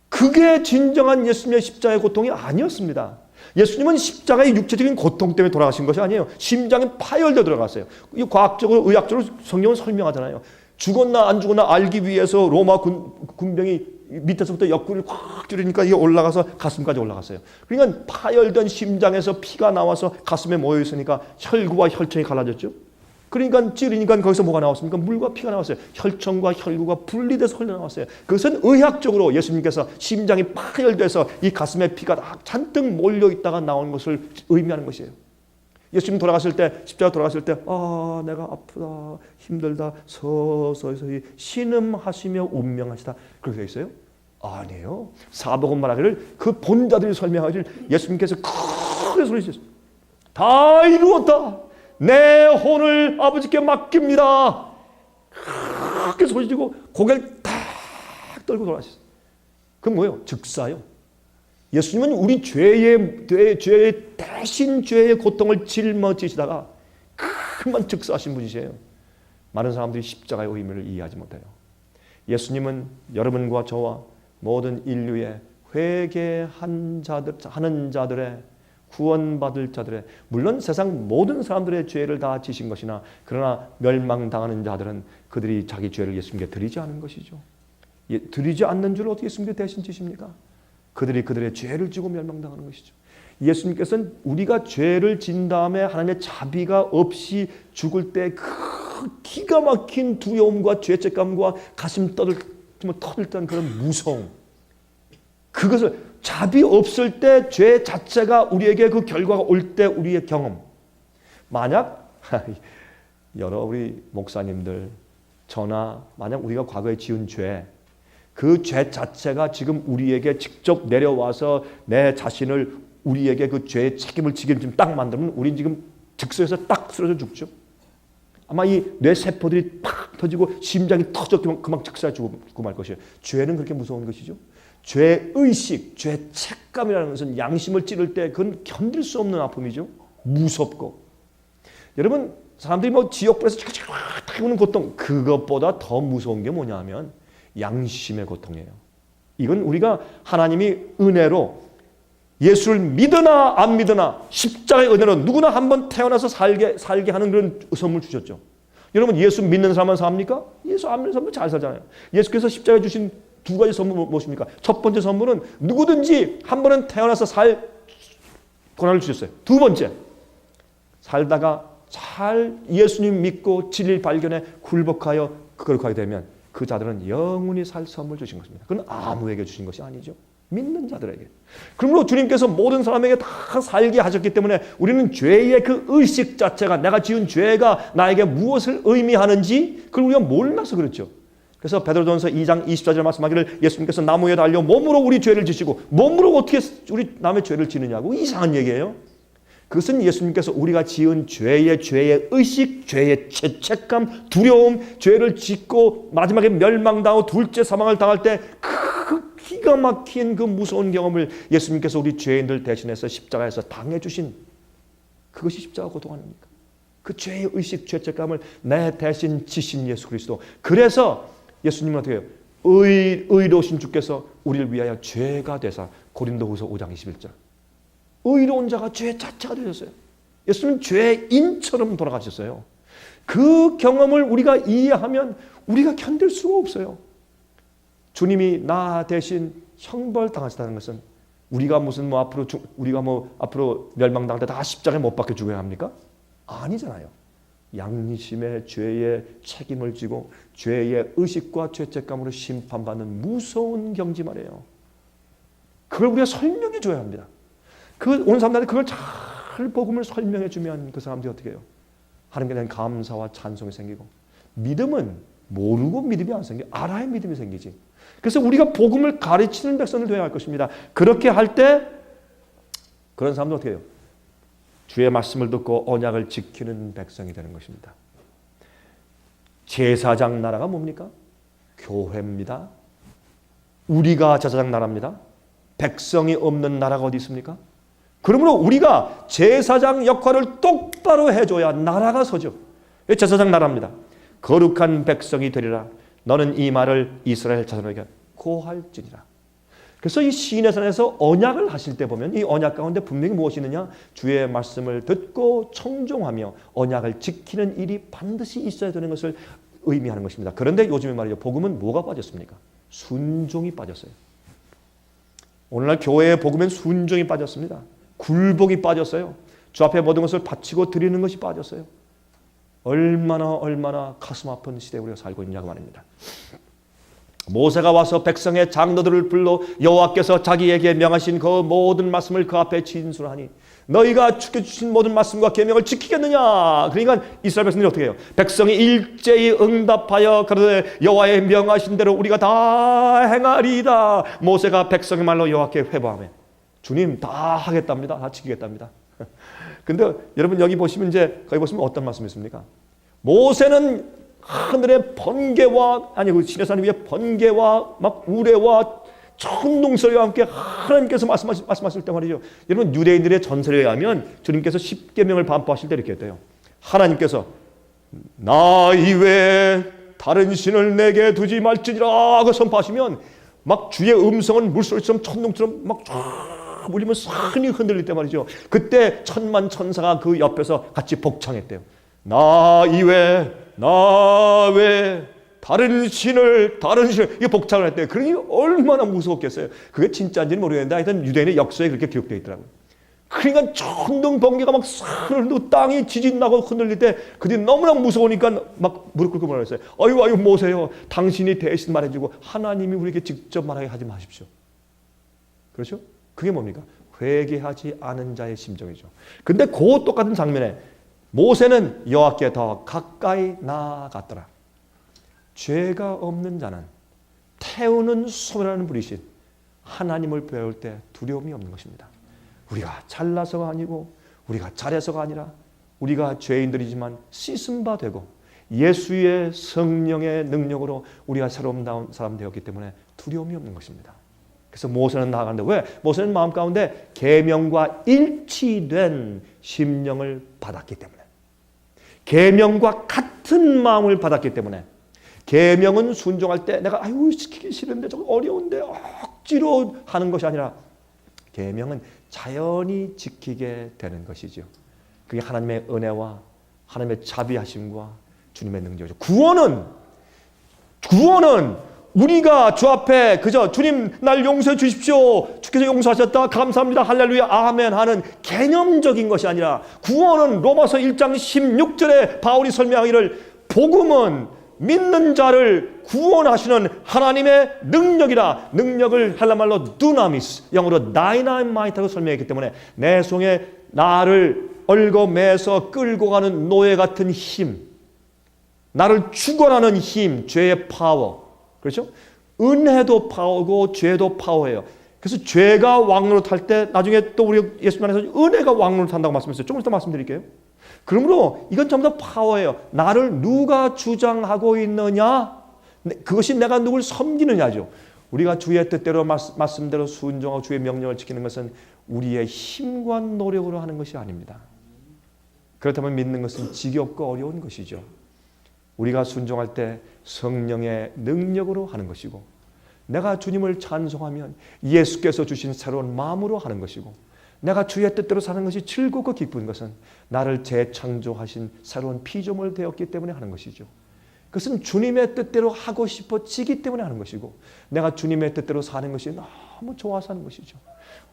그게 진정한 예수님의 십자가의 고통이 아니었습니다. 예수님은 십자가의 육체적인 고통 때문에 돌아가신 것이 아니에요. 심장이 파열되어 들어갔어요. 이 과학적으로 의학적으로 성경은 설명하잖아요. 죽었나 안 죽었나 알기 위해서 로마 군병이 밑에서부터 옆구리를 꽉 찌르니까 이게 올라가서 가슴까지 올라갔어요. 그러니까 파열된 심장에서 피가 나와서 가슴에 모여 있으니까 혈구와 혈청이 갈라졌죠. 그러니까 찌르니까 거기서 뭐가 나왔습니까? 물과 피가 나왔어요. 혈청과 혈구가 분리돼서 흘러나왔어요. 그것은 의학적으로 예수님께서 심장이 파열돼서 이 가슴에 피가 잔뜩 몰려있다가 나온 것을 의미하는 것이에요. 예수님 돌아가실 때, 십자가 돌아가실 때, 내가 아프다, 힘들다, 서서히 신음하시며 운명하시다. 그렇게 되어 있어요? 아니에요. 사복음 말하기를 그 본자들이 설명하기를 예수님께서 큰 소리 지셨습니다. 다 이루었다. 내 혼을 아버지께 맡깁니다. 그렇게 소리지고 고개를 탁 떨고 돌아가셨어요. 그건 뭐예요? 즉사요. 예수님은 우리 죄의 대신 죄의 고통을 짊어지시다가 그만 즉사하신 분이세요. 많은 사람들이 십자가의 의미를 이해하지 못해요. 예수님은 여러분과 저와 모든 인류의 회개하는 자들의 구원받을 자들의, 물론 세상 모든 사람들의 죄를 다 지신 것이나 그러나 멸망당하는 자들은 그들이 자기 죄를 예수님께 드리지 않은 것이죠. 드리지 않는 줄 어떻게 예수님께 대신 지십니까? 그들이 그들의 죄를 지고 멸망당하는 것이죠. 예수님께서는 우리가 죄를 진 다음에 하나님의 자비가 없이 죽을 때 그 기가 막힌 두려움과 죄책감과 가슴 터들던 그런 무서움, 그것을 자비 없을 때 죄 자체가 우리에게 그 결과가 올 때 우리의 경험, 만약 여러 우리 목사님들 저나 만약 우리가 과거에 지은 죄, 그 죄 자체가 지금 우리에게 직접 내려와서 내 자신을 우리에게 그 죄의 책임을 지게 지금 딱 만들면 우린 지금 즉석에서 딱 쓰러져 죽죠. 아마 이 뇌세포들이 팍 터지고 심장이 터져 그만 즉사에 죽고 말 것이에요. 죄는 그렇게 무서운 것이죠. 죄의식, 죄책감이라는 것은 양심을 찌를 때 그건 견딜 수 없는 아픔이죠. 무섭고. 여러분, 사람들이 뭐 지옥불에서 타오는 고통, 그것보다 더 무서운 게 뭐냐 하면 양심의 고통이에요. 이건 우리가 하나님이 은혜로 예수를 믿으나 안 믿으나 십자가의 은혜로 누구나 한번 태어나서 살게 하는 그런 선물 주셨죠. 여러분, 예수 믿는 사람만 삽니까? 예수 안 믿는 사람도 잘 살잖아요. 예수께서 십자가에 주신 두 가지 선물 무엇입니까? 첫 번째 선물은 누구든지 한 번은 태어나서 살 권한을 주셨어요. 두 번째, 살다가 잘 예수님 믿고 진리를 발견해 굴복하여 그걸 가게 되면 그 자들은 영원히 살 선물 주신 것입니다. 그건 아무에게 주신 것이 아니죠. 믿는 자들에게. 그러므로 주님께서 모든 사람에게 다 살게 하셨기 때문에 우리는 죄의 그 의식 자체가, 내가 지은 죄가 나에게 무엇을 의미하는지 그걸 우리가 몰라서 그렇죠. 그래서 베드로전서 2장 24절 말씀하기를 예수님께서 나무에 달려 몸으로 우리 죄를 지시고, 몸으로 어떻게 우리 남의 죄를 지느냐고, 이상한 얘기예요. 그것은 예수님께서 우리가 지은 죄의 의식, 죄의 죄책감, 두려움, 죄를 짓고 마지막에 멸망당하고 둘째 사망을 당할 때 그 기가 막힌 그 무서운 경험을 예수님께서 우리 죄인들 대신해서 십자가에서 당해주신, 그것이 십자가 고통 아닙니까? 그 죄의 의식, 죄책감을 내 대신 지신 예수 그리스도. 그래서 예수님은 어떻게 해요? 의로우신 주께서 우리를 위하여 죄가 되사, 고린도후서 5장 21절. 의로운 자가 죄 자체가 되셨어요. 예수님은 죄인처럼 돌아가셨어요. 그 경험을 우리가 이해하면 우리가 견딜 수가 없어요. 주님이 나 대신 형벌당하셨다는 것은 우리가 무슨 앞으로 멸망당할 때 다 십자가에 못 박혀 죽어야 합니까? 아니잖아요. 양심의 죄의 책임을 지고 죄의 의식과 죄책감으로 심판받는 무서운 경지 말이에요. 그걸 우리가 설명해 줘야 합니다. 오는 사람들한테 그걸 잘 복음을 설명해 주면 그 사람들이 어떻게 해요? 하나님께 대한 감사와 찬송이 생기고, 믿음은 모르고 믿음이 안 생겨, 알아야 믿음이 생기지. 그래서 우리가 복음을 가르치는 백성을 되어야 할 것입니다. 그렇게 할 때 그런 사람들 어떻게 해요? 주의 말씀을 듣고 언약을 지키는 백성이 되는 것입니다. 제사장 나라가 뭡니까? 교회입니다. 우리가 제사장 나라입니다. 백성이 없는 나라가 어디 있습니까? 그러므로 우리가 제사장 역할을 똑바로 해줘야 나라가 서죠. 제사장 나라입니다. 거룩한 백성이 되리라. 너는 이 말을 이스라엘 자손에게 고할지니라. 그래서 이 시인의 산에서 언약을 하실 때 보면 이 언약 가운데 분명히 무엇이 있느냐? 주의 말씀을 듣고 청종하며 언약을 지키는 일이 반드시 있어야 되는 것을 의미하는 것입니다. 그런데 요즘에 말이죠. 복음은 뭐가 빠졌습니까? 순종이 빠졌어요. 오늘날 교회의 복음엔 순종이 빠졌습니다. 굴복이 빠졌어요. 주 앞에 모든 것을 바치고 드리는 것이 빠졌어요. 얼마나 가슴 아픈 시대에 우리가 살고 있냐고 말입니다. 모세가 와서 백성의 장로들을 불러 여호와께서 자기에게 명하신 그 모든 말씀을 그 앞에 진술하니 너희가 주신 모든 말씀과 계명을 지키겠느냐? 그러니까 이스라엘 백성들이 어떻게 해요? 백성이 일제히 응답하여 그러되 여호와의 명하신 대로 우리가 다 행하리이다. 모세가 백성의 말로 여호와께 회복하며 주님 다 하겠답니다. 다 지키겠답니다. 근데 여러분 여기 보시면 이제 거기 보시면 어떤 말씀이 있습니까? 모세는 하늘의 번개와 아니 시내산 위에 번개와 막 우레와 천둥 소리와 함께 하나님께서 말씀하실 때 말이죠. 여러분 유대인들의 전설에 의하면 주님께서 십계명을 반포하실 때 이렇게 했대요. 하나님께서 나 이외에 다른 신을 내게 두지 말지니라 하고 선포하시면 막 주의 음성은 물소리처럼 천둥처럼 막 쫙 울리면 산이 흔들릴 때 말이죠. 그때 천만 천사가 그 옆에서 같이 복창했대요. 나 외에 다른 신을 이게 복창을 했대요. 그러니 얼마나 무서웠겠어요. 그게 진짜인지는 모르겠는데 하여튼 유대인의 역사에 그렇게 기록되어 있더라고요. 그러니까 천둥 번개가 막 흐르고 땅이 지진 나고 흔들릴 때 그들이 너무나 무서우니까 막 무릎 꿇고 뭐라 했어요. 아유 모세요. 당신이 대신 말해주고 하나님이 우리에게 직접 말하게 하지 마십시오. 그렇죠? 그게 뭡니까? 회개하지 않은 자의 심정이죠. 근데 그 똑같은 장면에 모세는 여호와께 더 가까이 나아갔더라. 죄가 없는 자는 태우는 소멸하는 불이신 하나님을 배울 때 두려움이 없는 것입니다. 우리가 잘나서가 아니고 우리가 잘해서가 아니라 우리가 죄인들이지만 씻은 바 되고 예수의 성령의 능력으로 우리가 새로운 사람 되었기 때문에 두려움이 없는 것입니다. 그래서 모세는 나아가는데 왜? 모세는 마음 가운데 계명과 일치된 심령을 받았기 때문에 계명과 같은 마음을 받았기 때문에 계명은 순종할 때 내가 아유 지키기 싫은데 좀 어려운데 억지로 하는 것이 아니라 계명은 자연히 지키게 되는 것이죠. 그게 하나님의 은혜와 하나님의 자비하심과 주님의 능력이죠. 구원은 우리가 주 앞에 그저 주님 날 용서해 주십시오. 주께서 용서하셨다. 감사합니다. 할렐루야. 아멘 하는 개념적인 것이 아니라 구원은 로마서 1장 16절에 바울이 설명하기를 복음은 믿는 자를 구원하시는 하나님의 능력이라. 능력을 헬라말로 두나미스, 영어로 다이나마이트라고 설명했기 때문에 내 속에 나를 얽어매서 끌고 가는 노예 같은 힘, 나를 축원하는 힘, 죄의 파워. 그렇죠? 은혜도 파워고 죄도 파워예요. 그래서 죄가 왕노릇할 때 나중에 또 우리 예수님 안에서 은혜가 왕노릇한다고 말씀했어요. 조금 이따 말씀드릴게요. 그러므로 이건 전부 다 파워예요. 나를 누가 주장하고 있느냐? 그것이 내가 누굴 섬기느냐죠. 우리가 주의 뜻대로 말씀대로 순종하고 주의 명령을 지키는 것은 우리의 힘과 노력으로 하는 것이 아닙니다. 그렇다면 믿는 것은 지겹고 어려운 것이죠. 우리가 순종할 때 성령의 능력으로 하는 것이고 내가 주님을 찬송하면 예수께서 주신 새로운 마음으로 하는 것이고 내가 주의 뜻대로 사는 것이 즐겁고 기쁜 것은 나를 재창조하신 새로운 피조물 되었기 때문에 하는 것이죠. 그것은 주님의 뜻대로 하고 싶어지기 때문에 하는 것이고 내가 주님의 뜻대로 사는 것이 너무 좋아서 하는 것이죠.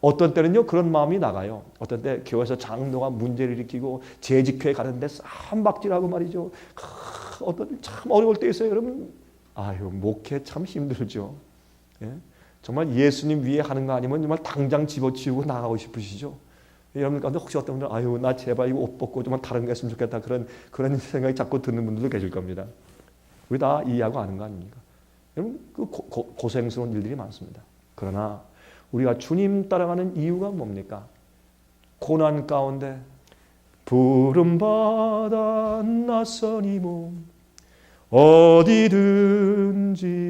어떤 때는요 그런 마음이 나가요. 어떤 때 교회에서 장로가 문제를 일으키고 재직회에 가는데 쌈박질하고 말이죠. 어떤 참 어려울 때 있어요. 여러분 목회 참 힘들죠. 예? 정말 예수님 위에 하는 거 아니면 정말 당장 집어치우고 나가고 싶으시죠. 여러분 가운데 혹시 어떤 분들은 나 제발 이거 옷 벗고 정말 다른 거 했으면 좋겠다 그런 생각이 자꾸 드는 분들도 계실 겁니다. 우리 다 이해하고 아는 거 아닙니까? 여러분 그 고생스러운 일들이 많습니다. 그러나 우리가 주님 따라가는 이유가 뭡니까? 고난 가운데 부름받아 낯선 이 몸 어디든지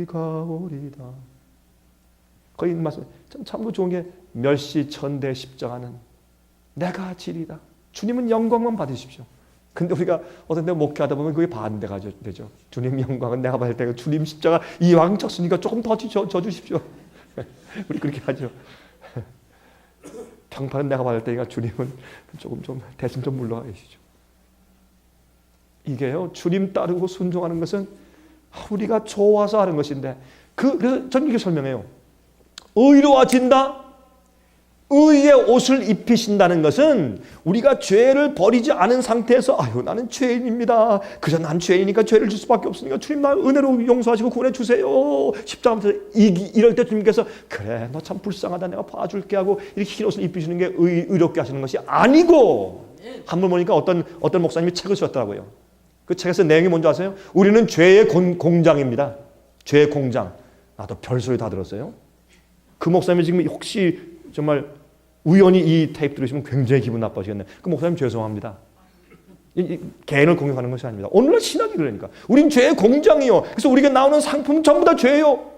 가오리다. 거기 있는 말씀 참고 좋은 게 멸시천대 십자가는 내가 지리다. 주님은 영광만 받으십시오. 근데 우리가 어떤 데 목회하다 보면 그게 반대가 되죠. 주님 영광은 내가 받을 때 주님 십자가 이왕 졌으니까 조금 더 져주십시오. 우리 그렇게 하죠. 평판은 내가 받을 때니까 주님은 조금 좀 대신 좀 물러가 계시죠. 이게요 주님 따르고 순종하는 것은 우리가 좋아서 하는 것인데 그래서 저는 이렇게 설명해요. 의로워진다. 의의 옷을 입히신다는 것은 우리가 죄를 버리지 않은 상태에서 나는 죄인입니다. 그저 난 죄인이니까 죄를 줄 수밖에 없으니까 주님 나 은혜로 용서하시고 구원해 주세요. 십자가에서 이럴 때 주님께서 그래 너 참 불쌍하다 내가 봐줄게 하고 이렇게 흰 옷을 입히시는 게 의롭게 하시는 것이 아니고 한번 보니까 어떤 목사님이 책을 썼더라고요. 그 책에서 내용이 뭔지 아세요? 우리는 죄의 공장입니다. 죄의 공장. 나도 별소리 다 들었어요. 그 목사님이 지금 혹시 정말 우연히 이 테이프 들으시면 굉장히 기분 나빠지겠네. 그 목사님 죄송합니다. 개인을 공격하는 것이 아닙니다. 오늘날 신학이 그러니까. 우린 죄의 공장이요. 그래서 우리에게 나오는 상품은 전부 다 죄예요.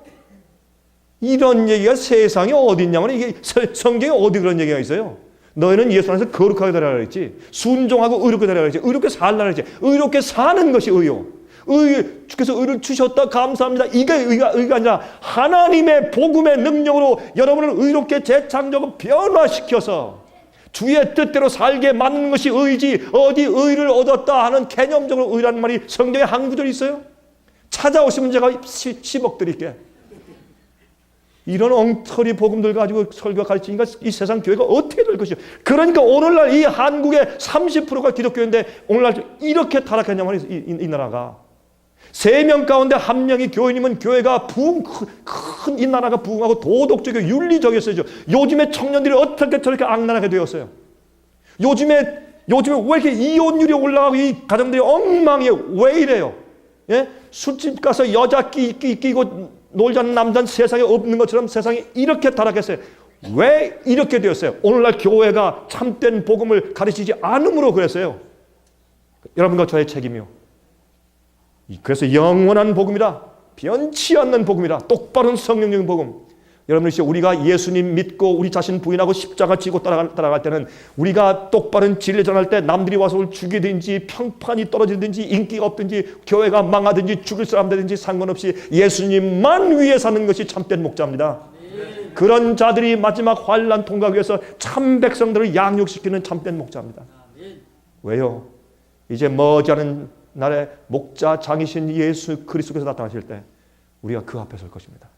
이런 얘기가 세상에 어디 있냐면 이게 성경에 어디 그런 얘기가 있어요. 너희는 예수 안에서 거룩하게 되라 그랬지. 순종하고 의롭게 되라 그랬지. 의롭게 살라 그랬지. 의롭게 사는 것이 의요. 주께서 의를 주셨다 감사합니다. 이게 의가 아니라 하나님의 복음의 능력으로 여러분을 의롭게 재창조하고 변화시켜서 주의 뜻대로 살게 만드는 것이 의지. 어디 의를 얻었다 하는 개념적으로 의라는 말이 성경에 한 구절이 있어요. 찾아오시면 제가 10억 드릴게. 이런 엉터리 복음들 가지고 설교 가르치니까 이 세상 교회가 어떻게 될 것이요. 그러니까 오늘날 이 한국의 30%가 기독교인데 오늘날 이렇게 타락했냐 말이에요. 이 나라가. 3명 가운데 1명이 교인이면 교회가 큰 이 나라가 부흥하고 도덕적이고 윤리적이었어요. 요즘에 청년들이 어떻게 저렇게 악랄하게 되었어요. 요즘에 왜 이렇게 이혼율이 올라가고 이 가정들이 엉망이에요. 왜 이래요? 예? 술집 가서 여자 끼고 놀자는 남자는 세상에 없는 것처럼 세상이 이렇게 타락했어요. 왜 이렇게 되었어요? 오늘날 교회가 참된 복음을 가르치지 않음으로 그랬어요. 여러분과 저의 책임이요. 그래서 영원한 복음이라, 변치 않는 복음이라, 똑바른 성령적인 복음. 여러분, 우리가 예수님 믿고 우리 자신 부인하고 십자가 지고 따라갈 때는 우리가 똑바른 진리 전할 때 남들이 와서 우리를 죽이든지 평판이 떨어지든지 인기가 없든지 교회가 망하든지 죽일 사람 되든지 상관없이 예수님만 위해 사는 것이 참된 목자입니다. 그런 자들이 마지막 환난 통과하기 위해서 참 백성들을 양육시키는 참된 목자입니다. 왜요? 이제 머지않은 날에 목자 장이신 예수 그리스도께서 나타나실 때 우리가 그 앞에 설 것입니다.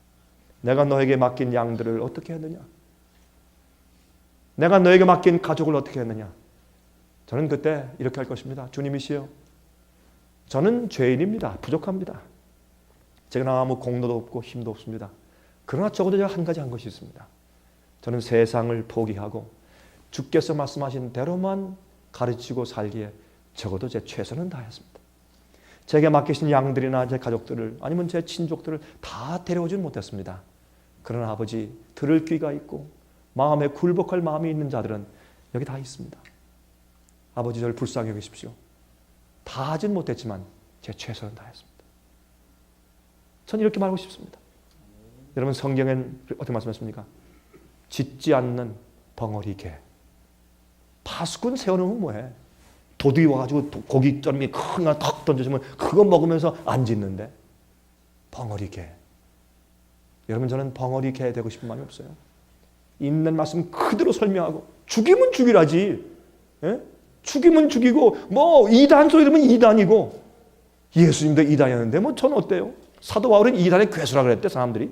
내가 너에게 맡긴 양들을 어떻게 했느냐? 내가 너에게 맡긴 가족을 어떻게 했느냐? 저는 그때 이렇게 할 것입니다. 주님이시여, 저는 죄인입니다. 부족합니다. 제가 아무 공로도 없고 힘도 없습니다. 그러나 적어도 제가 한 가지 한 것이 있습니다. 저는 세상을 포기하고 주께서 말씀하신 대로만 가르치고 살기에 적어도 제 최선은 다했습니다. 제게 맡기신 양들이나 제 가족들을 아니면 제 친족들을 다 데려오지는 못했습니다. 그러나 아버지, 들을 귀가 있고 마음에 굴복할 마음이 있는 자들은 여기 다 있습니다. 아버지, 저를 불쌍히 여기십시오. 다 하진 못했지만 제 최선은 다했습니다. 전 이렇게 말하고 싶습니다. 여러분, 성경엔 어떻게 말씀하십니까? 짖지 않는 벙어리 개. 파수꾼 세워놓으면 뭐해? 도둑이 와가지고 고깃절미 큰 거 턱 던져주면 그거 먹으면서 안 짖는데. 벙어리 개. 여러분, 저는 벙어리 개 되고 싶은 마음이 없어요. 있는 말씀 그대로 설명하고 죽이면 죽이라지. 예? 죽이면 죽이고 뭐 이단 소리 들으면 이단이고 예수님도 이단이었는데 뭐 전 어때요? 사도 바울은 이단의 괴수라 그랬대 사람들이.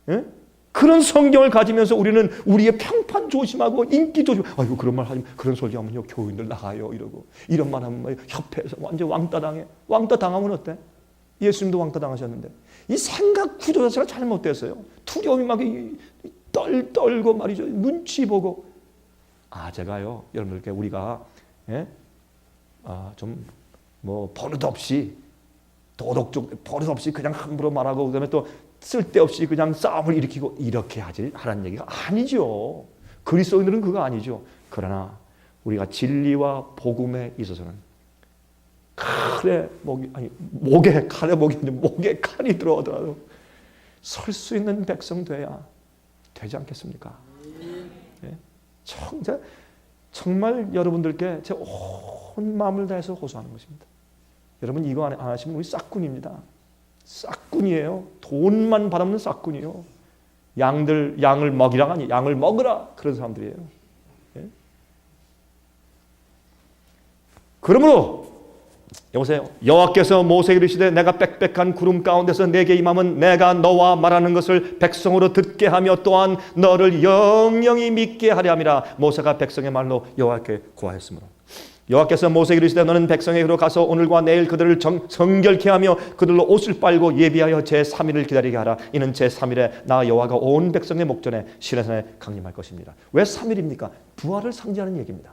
예? 그런 성경을 가지면서 우리는 우리의 평판 조심하고 인기 조심하고 아이고 그런 말 하면 그런 소리 하면요 교인들 나가요 이러고 이런 말 하면 협회에서 완전 왕따 당해. 왕따 당하면 어때? 예수님도 왕따 당하셨는데 이 생각 구조 자체가 잘못됐어요. 투려움이 막 떨고 말이죠. 눈치 보고 제가요 여러분들께 우리가 좀 뭐 버릇 없이 도덕적 버릇 없이 그냥 함부로 말하고 그다음에 또 쓸데없이 그냥 싸움을 일으키고 이렇게 하라는 얘기가 아니죠. 그리스도인들은 그거 아니죠. 그러나 우리가 진리와 복음에 있어서는 목에 칼이 들어오더라도 설 수 있는 백성 돼야 되지 않겠습니까? 예? 정말 여러분들께 제 온 마음을 다해서 호소하는 것입니다. 여러분 이거 안 하시면 우리 싹군입니다. 싹군이에요. 돈만 바라는 싹군이요. 양을 먹이라가 아니 양을 먹으라 그런 사람들이에요. 예? 그러므로 여보세요. 여호와께서 모세에게 이르시되 내가 빽빽한 구름 가운데서 내게 임함은 내가 너와 말하는 것을 백성으로 듣게 하며 또한 너를 영영히 믿게 하려 함이라. 모세가 백성의 말로 여호와께 구하였으므로 여호와께서 모세에게 이르시되 너는 백성에게로 가서 오늘과 내일 그들을 성결케 하며 그들로 옷을 빨고 예비하여 제3일을 기다리게 하라. 이는 제3일에 나 여호와가 온 백성의 목전에 시내산에 강림할 것입니다. 왜 3일입니까? 부활을 상징하는 얘기입니다.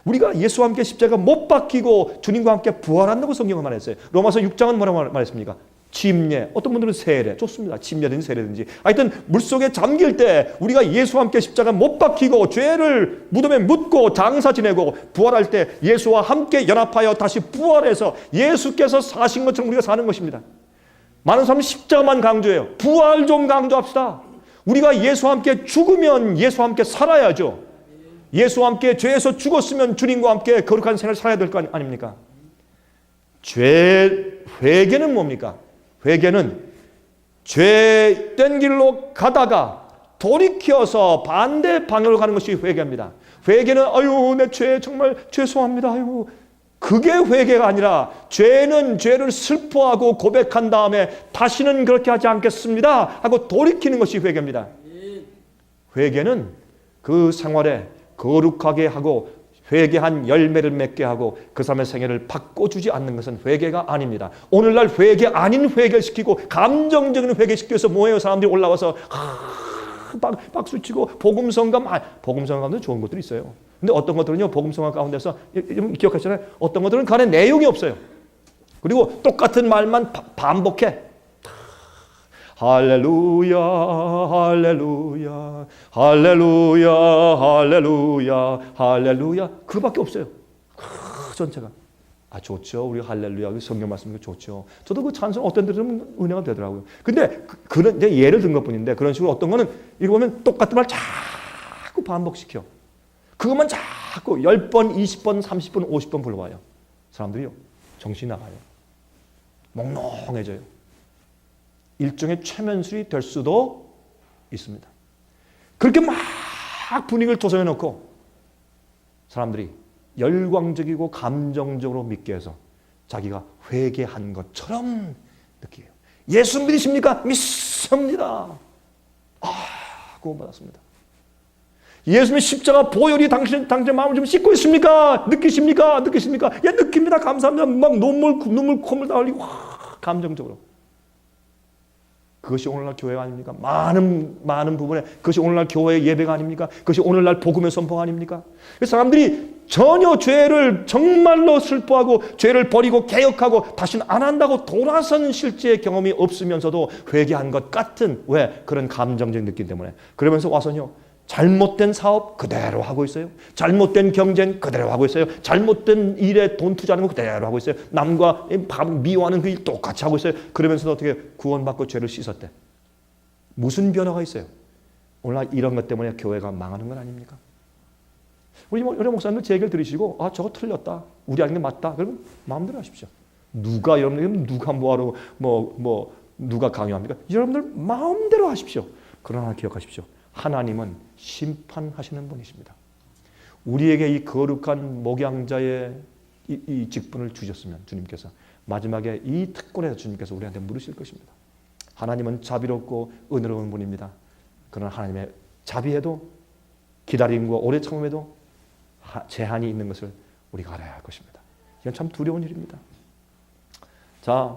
우리가 예수와 함께 십자가 못 박히고 주님과 함께 부활한다고 성경은 말했어요. 로마서 6장은 뭐라고 말했습니까? 침례, 어떤 분들은 세례, 좋습니다. 침례든지 세례든지. 하여튼 물속에 잠길 때 우리가 예수와 함께 십자가 못 박히고 죄를 무덤에 묻고 장사 지내고 부활할 때 예수와 함께 연합하여 다시 부활해서 예수께서 사신 것처럼 우리가 사는 것입니다. 많은 사람은 십자가만 강조해요. 부활 좀 강조합시다. 우리가 예수와 함께 죽으면 예수와 함께 살아야죠. 예수와 함께 죄에서 죽었으면 주님과 함께 거룩한 생활을 살아야 될 거 아닙니까? 회개는 뭡니까? 회개는 죄된 길로 가다가 돌이켜서 반대 방향으로 가는 것이 회개입니다. 회개는 아유 내 죄 정말 죄송합니다. 아유 그게 회개가 아니라 죄는 죄를 슬퍼하고 고백한 다음에 다시는 그렇게 하지 않겠습니다 하고 돌이키는 것이 회개입니다. 회개는 그 생활에 거룩하게 하고 회개한 열매를 맺게 하고 그 사람의 생애를 바꿔주지 않는 것은 회개가 아닙니다. 오늘날 회개 아닌 회개를 시키고 감정적인 회개시켜서 뭐예요? 사람들이 올라와서 박수치고 복음성감도 좋은 것들이 있어요. 근데 어떤 것들은요, 복음성감 가운데서 기억하시잖아요. 어떤 것들은 그 안에 내용이 없어요. 그리고 똑같은 말만 반복해. 할렐루야 할렐루야 할렐루야 할렐루야 할렐루야 그밖에 없어요. 전체가 좋죠. 우리 할렐루야 성경 말씀 좋죠. 저도 그 찬송 어떤 데는 은혜가 되더라고요. 근데 그런 이제 예를 든 것뿐인데 그런 식으로 어떤 거는 읽어보면 똑같은 말 자꾸 반복시켜. 그것만 자꾸 10번, 20번, 30번, 50번 불러와요. 사람들이요 정신이 나가요. 몽롱해져요. 일종의 최면술이 될 수도 있습니다. 그렇게 막 분위기를 조성해 놓고 사람들이 열광적이고 감정적으로 믿게 해서 자기가 회개한 것처럼 느끼게요. 예수 믿으십니까? 믿습니다. 구원받았습니다. 예수님의 십자가 보혈이 당신의 마음을 좀 씻고 있습니까? 느끼십니까? 예, 느낍니다. 감사합니다. 막 눈물 콧물 다 흘리고 감정적으로. 그것이 오늘날 교회가 아닙니까? 많은 부분에 그것이 오늘날 교회의 예배가 아닙니까? 그것이 오늘날 복음의 선포가 아닙니까? 그래서 사람들이 전혀 죄를 정말로 슬퍼하고 죄를 버리고 개혁하고 다시는 안 한다고 돌아선 실제 경험이 없으면서도 회개한 것 같은 왜? 그런 감정적인 느낌 때문에 그러면서 와서요 잘못된 사업 그대로 하고 있어요. 잘못된 경쟁 그대로 하고 있어요. 잘못된 일에 돈 투자하는 거 그대로 하고 있어요. 남과 미워하는 그 일 똑같이 하고 있어요. 그러면서도 어떻게 구원받고 죄를 씻었대. 무슨 변화가 있어요? 오늘날 이런 것 때문에 교회가 망하는 건 아닙니까? 우리 여러 목사님들 제 얘기를 들으시고 저거 틀렸다. 우리 하는 게 맞다. 그러면 마음대로 하십시오. 여러분들 누가 뭐하러 누가 강요합니까? 여러분들 마음대로 하십시오. 그러나 기억하십시오. 하나님은 심판하시는 분이십니다. 우리에게 이 거룩한 목양자의 이 직분을 주셨으면 주님께서 마지막에 이 특권에서 주님께서 우리한테 물으실 것입니다. 하나님은 자비롭고 은혜로운 분입니다. 그러나 하나님의 자비에도 기다림과 오래 참음에도 제한이 있는 것을 우리가 알아야 할 것입니다. 이건 참 두려운 일입니다. 자,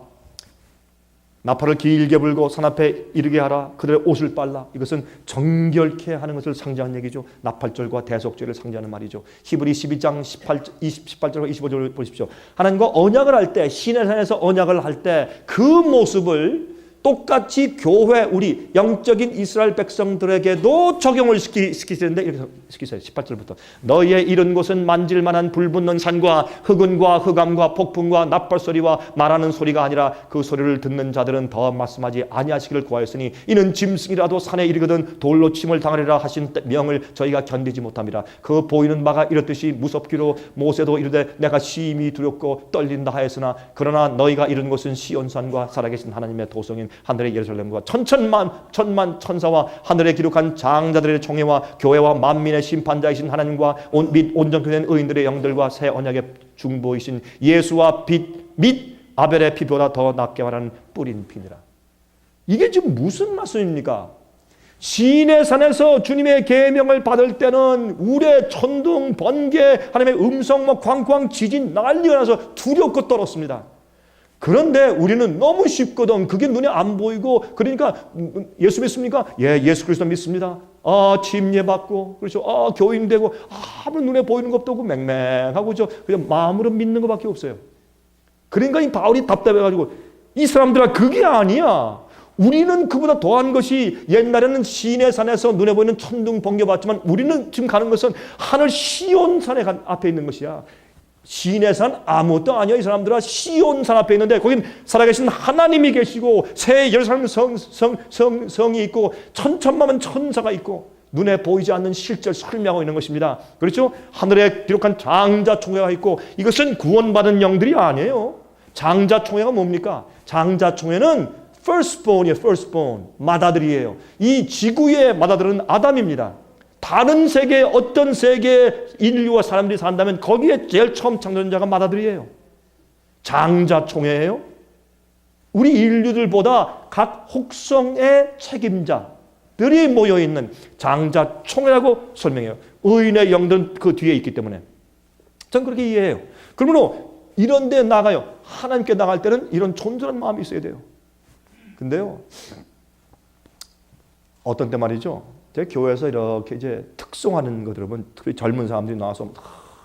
나팔을 길게 불고 산 앞에 이르게 하라. 그들의 옷을 빨라. 이것은 정결케 하는 것을 상징하는 얘기죠. 나팔절과 대속죄를 상징하는 말이죠. 히브리 12장 18절과 25절을 보십시오. 하나님과 언약을 할 때 시내산에서 언약을 할 때 그 모습을 똑같이 교회 우리 영적인 이스라엘 백성들에게도 적용을 시키시는데 이렇게 시키세요. 18절부터 너희의 이른 곳은 만질만한 불붙는 산과 흑은과 흑암과 폭풍과 나팔소리와 말하는 소리가 아니라 그 소리를 듣는 자들은 더 말씀하지 아니하시기를 구하였으니 이는 짐승이라도 산에 이르거든 돌로 침을 당하리라 하신 명을 저희가 견디지 못함이라. 그 보이는 바가 이렇듯이 무섭기로 모세도 이르되 내가 심히 두렵고 떨린다 하였으나 그러나 너희가 이른 곳은 시온산과 살아계신 하나님의 도성인 하늘의 예루살렘과 천만 천사와 하늘에 기록한 장자들의 총회와 교회와 만민의 심판자이신 하나님과 및 온전케 된 의인들의 영들과 새 언약의 중보이신 예수와 빛 및 아벨의 피보다 더 낫게 말하는 뿌린 피니라. 이게 지금 무슨 말씀입니까? 시내산에서 주님의 계명을 받을 때는 우레, 천둥, 번개, 하나님의 음성, 광광, 지진 난리가 나서 두렵고 떨었습니다. 그런데 우리는 너무 쉽거든. 그게 눈에 안 보이고 그러니까 예수 믿습니까? 예, 예수 그리스도 믿습니다. 침례 받고 그렇죠. 교인 되고 아무런 눈에 보이는 것도 없고 맹맹하고 그냥 마음으로 믿는 것밖에 없어요. 그러니까 이 바울이 답답해가지고 이 사람들아 그게 아니야. 우리는 그보다 더한 것이 옛날에는 시내 산에서 눈에 보이는 천둥 번개 봤지만 우리는 지금 가는 것은 하늘 시온산에 앞에 있는 것이야. 시내산 아무것도 아니야. 이 사람들아 시온산 앞에 있는데 거긴 살아계신 하나님이 계시고 새 예루살렘 성이 있고 천천만만 천사가 있고 눈에 보이지 않는 실제를 설명하고 있는 것입니다. 그렇죠? 하늘에 기록한 장자총회가 있고 이것은 구원받은 영들이 아니에요. 장자총회가 뭡니까? 장자총회는 firstborn이에요. firstborn. 맏아들이에요. 이 지구의 맏아들은 아담입니다. 다른 세계 어떤 세계에 인류와 사람들이 산다면 거기에 제일 처음 창조된 자가 맏아들이에요. 장자총회예요. 우리 인류들보다 각 혹성의 책임자들이 모여있는 장자총회라고 설명해요. 의인의 영들은 그 뒤에 있기 때문에 전 그렇게 이해해요. 그러므로 이런 데 나가요. 하나님께 나갈 때는 이런 존재한 마음이 있어야 돼요. 근데요, 어떤 때 말이죠. 제 교회에서 이렇게 이제 특송하는 거 들으면 특히 젊은 사람들이 나와서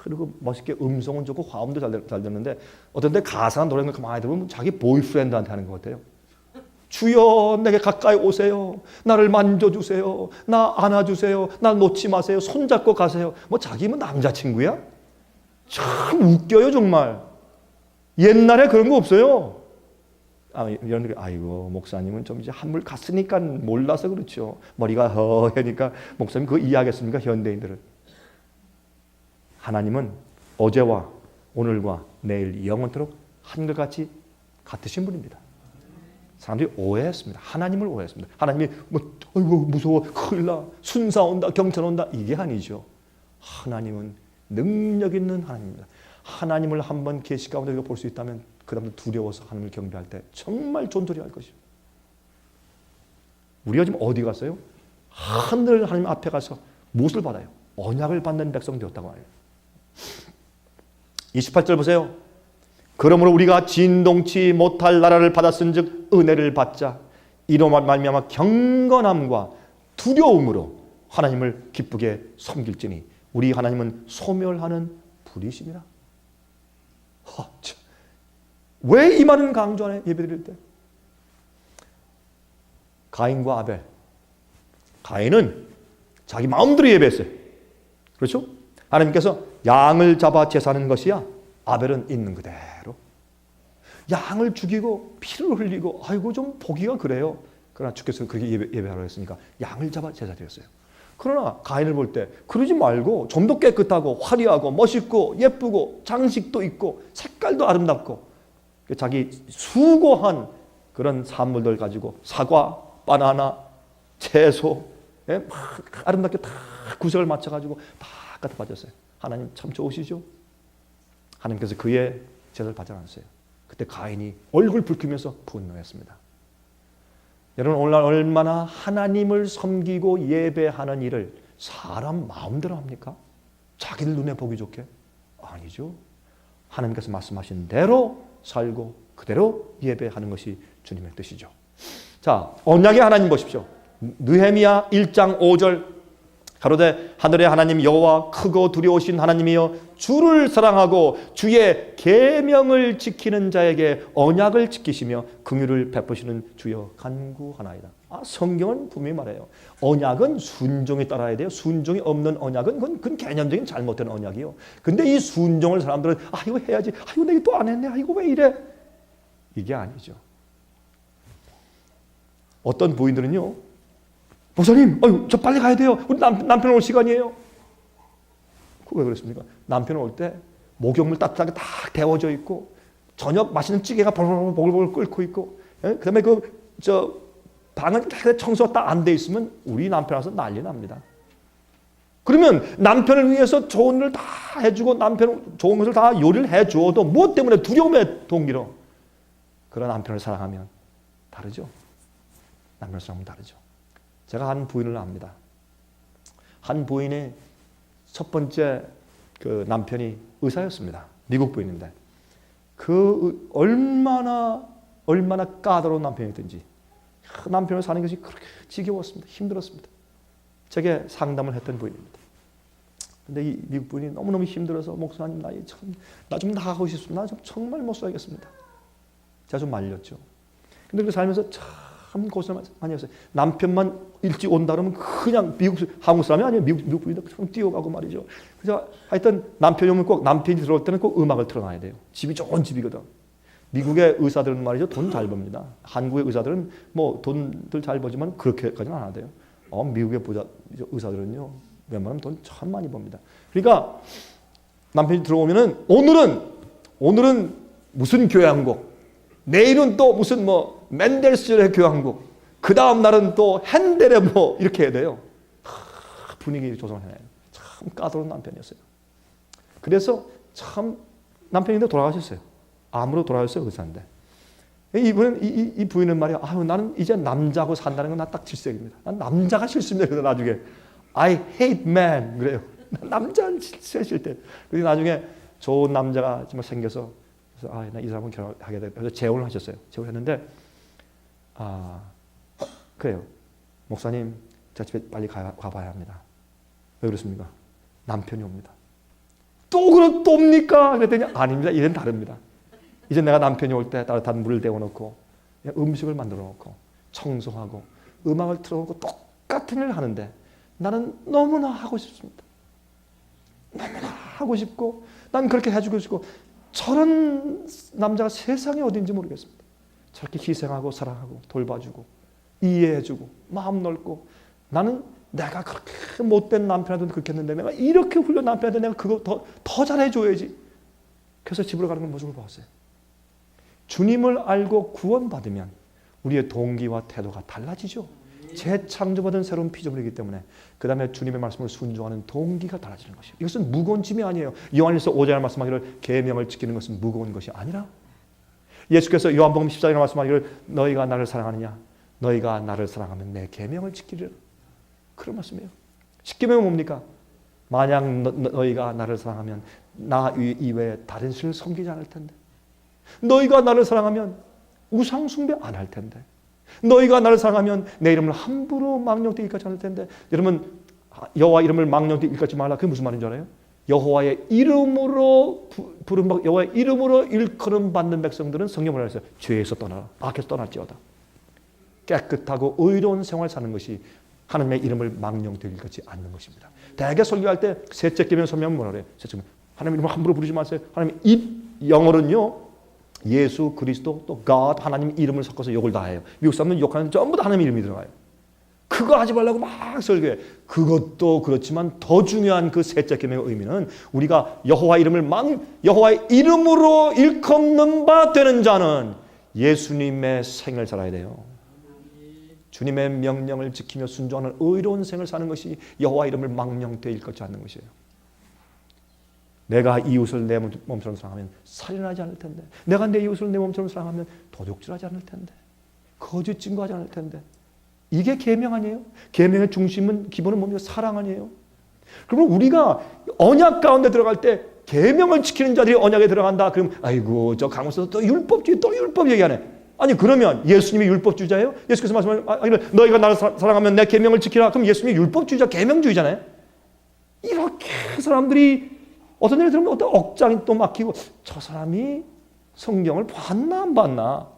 그리고 멋있게 음성은 좋고 화음도 잘 듣는데 어떤 때 가사한 노래는 가만히 들으면 자기 보이프렌드한테 하는 것 같아요. 주여 내게 가까이 오세요. 나를 만져주세요. 나 안아주세요. 나 놓지 마세요. 손잡고 가세요. 뭐 자기 뭐 남자친구야? 참 웃겨요 정말. 옛날에 그런 거 없어요. 이런 아이고 목사님은 좀 이제 한물 갔으니까 몰라서 그렇죠. 머리가 허하니까 목사님 그거 이해하겠습니까? 현대인들은. 하나님은 어제와 오늘과 내일 영원토록 한결같이 같으신 분입니다. 사람들이 오해했습니다. 하나님을 오해했습니다. 하나님이 뭐 아이고 무서워 큰일 나 순사 온다 경찰 온다 이게 아니죠. 하나님은 능력 있는 하나님입니다. 하나님을 한번 계시 가운데 볼 수 있다면 그 다음에 두려워서 하나님을 경배할 때 정말 존돌이 할 것이죠. 우리가 지금 어디 갔어요? 하늘 하나님 앞에 가서 무엇을 받아요? 언약을 받는 백성 되었다고 하요. 28절 보세요. 그러므로 우리가 진동치 못할 나라를 받았은즉 은혜를 받자. 이로 말미암아 경건함과 두려움으로 하나님을 기쁘게 섬길지니 우리 하나님은 소멸하는 불이심이라. 왜 이 말은 강조하네? 예배드릴 때 가인과 아벨. 가인은 자기 마음대로 예배했어요. 그렇죠? 하나님께서 양을 잡아 제사하는 것이야. 아벨은 있는 그대로 양을 죽이고 피를 흘리고 아이고 좀 보기가 그래요. 그러나 주께서 그렇게 예배하라고 했으니까 양을 잡아 제사 드렸어요. 그러나 가인을 볼 때 그러지 말고 좀 더 깨끗하고 화려하고 멋있고 예쁘고 장식도 있고 색깔도 아름답고 자기 수고한 그런 산물들 가지고 사과, 바나나, 채소 아름답게 다 구색을 맞춰가지고 다 갖다 바쳤어요. 하나님 참 좋으시죠? 하나님께서 그의 제사를 받지 않았어요. 그때 가인이 얼굴 붉히면서 분노했습니다. 여러분 오늘날 얼마나 하나님을 섬기고 예배하는 일을 사람 마음대로 합니까? 자기들 눈에 보기 좋게? 아니죠. 하나님께서 말씀하신 대로 살고 그대로 예배하는 것이 주님의 뜻이죠. 자, 언약의 하나님 보십시오. 느헤미야 1장 5절 가로되 하늘의 하나님 여호와 크고 두려우신 하나님이여 주를 사랑하고 주의 계명을 지키는 자에게 언약을 지키시며 긍휼을 베푸시는 주여 간구하나이다. 성경은 분명히 말해요. 언약은 순종에 따라야 돼요. 순종이 없는 언약은 그건 개념적인 잘못된 언약이요. 근데 이 순종을 사람들은 이거 해야지. 이거 내가 또 안 했네. 이거 왜 이래? 이게 아니죠. 어떤 부인들은요. 목사님, 저 빨리 가야 돼요. 우리 남편 올 시간이에요. 왜 그렇습니까? 남편 올 때 목욕물 따뜻하게 딱 데워져 있고 저녁 맛있는 찌개가 보글보글 끓고 있고 그다음에 방은 청소가 딱 안 돼 있으면 우리 남편 와서 난리 납니다. 그러면 남편을 위해서 좋은 일을 다 해주고 남편 좋은 것을 다 요리를 해주어도 무엇 때문에 두려움의 동기로 그런 남편을 사랑하면 다르죠. 남편을 사랑하면 다르죠. 제가 한 부인을 압니다. 한 부인의 첫 번째 그 남편이 의사였습니다. 미국 부인인데 얼마나 까다로운 남편이었든지 남편을 사는 것이 그렇게 지겨웠습니다. 힘들었습니다. 제게 상담을 했던 부인입니다. 근데 이 미국 부인이 너무너무 힘들어서 목사님 나 좀 나가고 싶습니다. 나 좀 정말 못 살겠습니다. 제가 좀 말렸죠. 근데 그 살면서 참 고생을 많이 했어요. 남편만 일찍 온다 그러면 그냥 한국 사람이 아니에요. 미국 분인데 그냥 뛰어가고 말이죠. 그래서 하여튼 남편이 오면 꼭 남편이 들어올 때는 꼭 음악을 틀어놔야 돼요. 집이 좋은 집이거든. 미국의 의사들은 말이죠. 돈 잘 법니다. 한국의 의사들은 뭐 돈들 잘 벌지만 그렇게까지는 안 하대요. 미국의 의사들은요. 웬만하면 돈 참 많이 법니다. 그러니까 남편이 들어오면은 오늘은 무슨 교향곡, 내일은 또 무슨 뭐 맨델스존의 교향곡, 그 다음 날은 또 핸델의 뭐 이렇게 해야 돼요. 분위기 조성을 해요. 참 까다로운 남편이었어요. 그래서 참 남편인데 돌아가셨어요. 암으로 돌아가셨어요. 의사인데. 이 부인은 말이야. 나는 이제 남자하고 산다는 건 나 딱 질색입니다. 난 남자가 싫습니다. 그래서 나중에 I hate man 그래요. 남자는 싫대. 그래서 나중에 좋은 남자가 정말 생겨서 그래서 나 이 사람은 결혼하게 돼. 그래서 재혼을 하셨어요. 재혼했는데 그래요. 목사님, 저 집에 빨리 가봐야 합니다. 왜 그렇습니까? 남편이 옵니다. 또 옵니까? 그랬더니 아닙니다. 이젠 다릅니다. 이제 내가 남편이 올 때 따뜻한 물을 데워놓고 음식을 만들어 놓고 청소하고 음악을 틀어놓고 똑같은 일을 하는데 나는 너무나 하고 싶습니다. 너무나 하고 싶고 난 그렇게 해주고 싶고 저런 남자가 세상에 어딘지 모르겠습니다. 저렇게 희생하고 사랑하고 돌봐주고 이해해주고 마음 넓고 나는 내가 그렇게 못된 남편한테도 그렇게 했는데 내가 이렇게 훌륭한 남편한테 내가 그거 더 잘해줘야지. 그래서 집으로 가는 모습을 보았어요. 주님을 알고 구원받으면 우리의 동기와 태도가 달라지죠. 재창조받은 새로운 피조물이기 때문에 그 다음에 주님의 말씀을 순종하는 동기가 달라지는 것이에요. 이것은 무거운 짐이 아니에요. 요한일서 5장에 말씀하기를 계명을 지키는 것은 무거운 것이 아니라 예수께서 요한복음 14장에 말씀하기를 너희가 나를 사랑하느냐 너희가 나를 사랑하면 내 계명을 지키리라. 그런 말씀이에요. 십계명은 뭡니까? 만약 너희가 나를 사랑하면 나 이외에 다른 신을 섬기지 않을 텐데 너희가 나를 사랑하면 우상 숭배 안 할 텐데 너희가 나를 사랑하면 내 이름을 함부로 망령되이 일컫지 않을 텐데 여러분 여호와 이름을 망령되이 일컫지 말라. 그게 무슨 말인 줄 알아요? 여호와의 이름으로 여호와의 이름으로 일컬음 받는 백성들은 성경을 알았어요. 죄에서 떠나라. 악에서 떠날지어다. 깨끗하고 의로운 생활 사는 것이 하나님의 이름을 망령되이 일컫지 않는 것입니다. 대개 설교할 때 셋째 계명 설명은 뭐라 그래요? 셋째 계명. 하나님 이름을 함부로 부르지 마세요. 하나님 영어로는요. 예수 그리스도 또 God 하나님 이름을 섞어서 욕을 다 해요. 미국 사람은 욕하는 전부 다 하나님 이름이 들어가요. 그거 하지 말라고 막 설교해. 그것도 그렇지만 더 중요한 그 셋째 계명의 의미는 우리가 여호와의 이름으로 일컫는 바 되는 자는 예수님의 생을 살아야 돼요. 주님의 명령을 지키며 순종하는 의로운 생을 사는 것이 여호와 이름을 망령되이 일컫지 않는 것이에요. 내가 이웃을 내 몸처럼 사랑하면 살인하지 않을 텐데 내가 내 이웃을 내 몸처럼 사랑하면 도둑질하지 않을 텐데 거짓 증거하지 않을 텐데 이게 계명 아니에요? 계명의 중심은 기본은 뭡니까? 사랑 아니에요? 그러면 우리가 언약 가운데 들어갈 때 계명을 지키는 자들이 언약에 들어간다. 그럼 아이고 저 강원에서 또 율법 얘기하네. 아니 그러면 예수님이 율법주의자예요? 예수께서 말씀하시면 너희가 나를 사랑하면 내 계명을 지키라. 그럼 예수님이 율법주의자, 계명주의자네. 이렇게 사람들이 어떤 일을 들으면 어떤 억장이 또 막히고 저 사람이 성경을 봤나 안 봤나.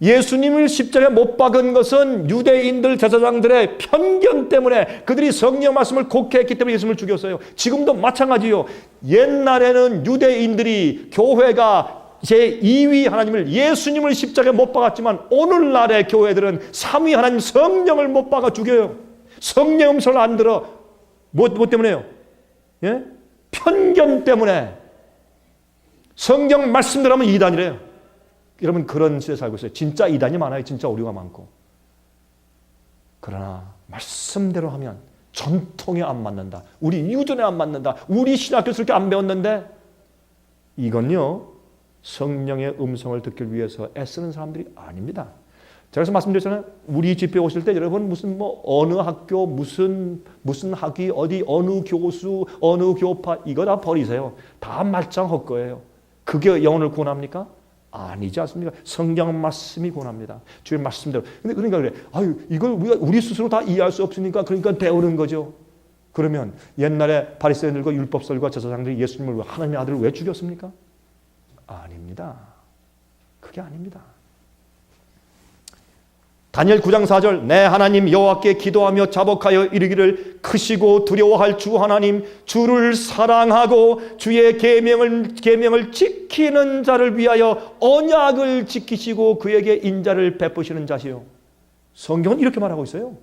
예수님을 십자가에 못 박은 것은 유대인들 제사장들의 편견 때문에 그들이 성경 말씀을 곡해했기 때문에 예수님을 죽였어요. 지금도 마찬가지요. 옛날에는 유대인들이 교회가 제2위 하나님을 예수님을 십자가에 못 박았지만 오늘날의 교회들은 3위 하나님 성령을 못 박아 죽여요. 성령 음성을 안 들어. 뭐 때문에요? 예? 편견 때문에 성경 말씀대로 하면 이단이래요. 여러분 그런 시대에 살고 있어요. 진짜 이단이 많아요. 진짜 오류가 많고. 그러나 말씀대로 하면 전통에 안 맞는다. 우리 유전에 안 맞는다. 우리 신학교에서 그렇게 안 배웠는데 이건요. 성령의 음성을 듣기 위해서 애쓰는 사람들이 아닙니다. 제가 그래서 말씀드렸잖아요. 우리 집회 오실 때 여러분 무슨 어느 학교 무슨 학위 어느 교수 어느 교파 이거 다 버리세요. 다 말짱 헛거예요. 그게 영혼을 구원합니까? 아니지 않습니까? 성경 말씀이 구원합니다. 주의 말씀대로. 근데 그러니까 그래. 이걸 우리 스스로 다 이해할 수 없으니까 그러니까 배우는 거죠. 그러면 옛날에 바리새인들과 율법설과 제사장들이 예수님을 하나님의 아들을 왜 죽였습니까? 아닙니다. 그게 아닙니다. 다니엘 9장 4절 내 하나님 여호와께 기도하며 자복하여 이르기를 크시고 두려워할 주 하나님 주를 사랑하고 주의 계명을 지키는 자를 위하여 언약을 지키시고 그에게 인자를 베푸시는 자시요. 성경은 이렇게 말하고 있어요.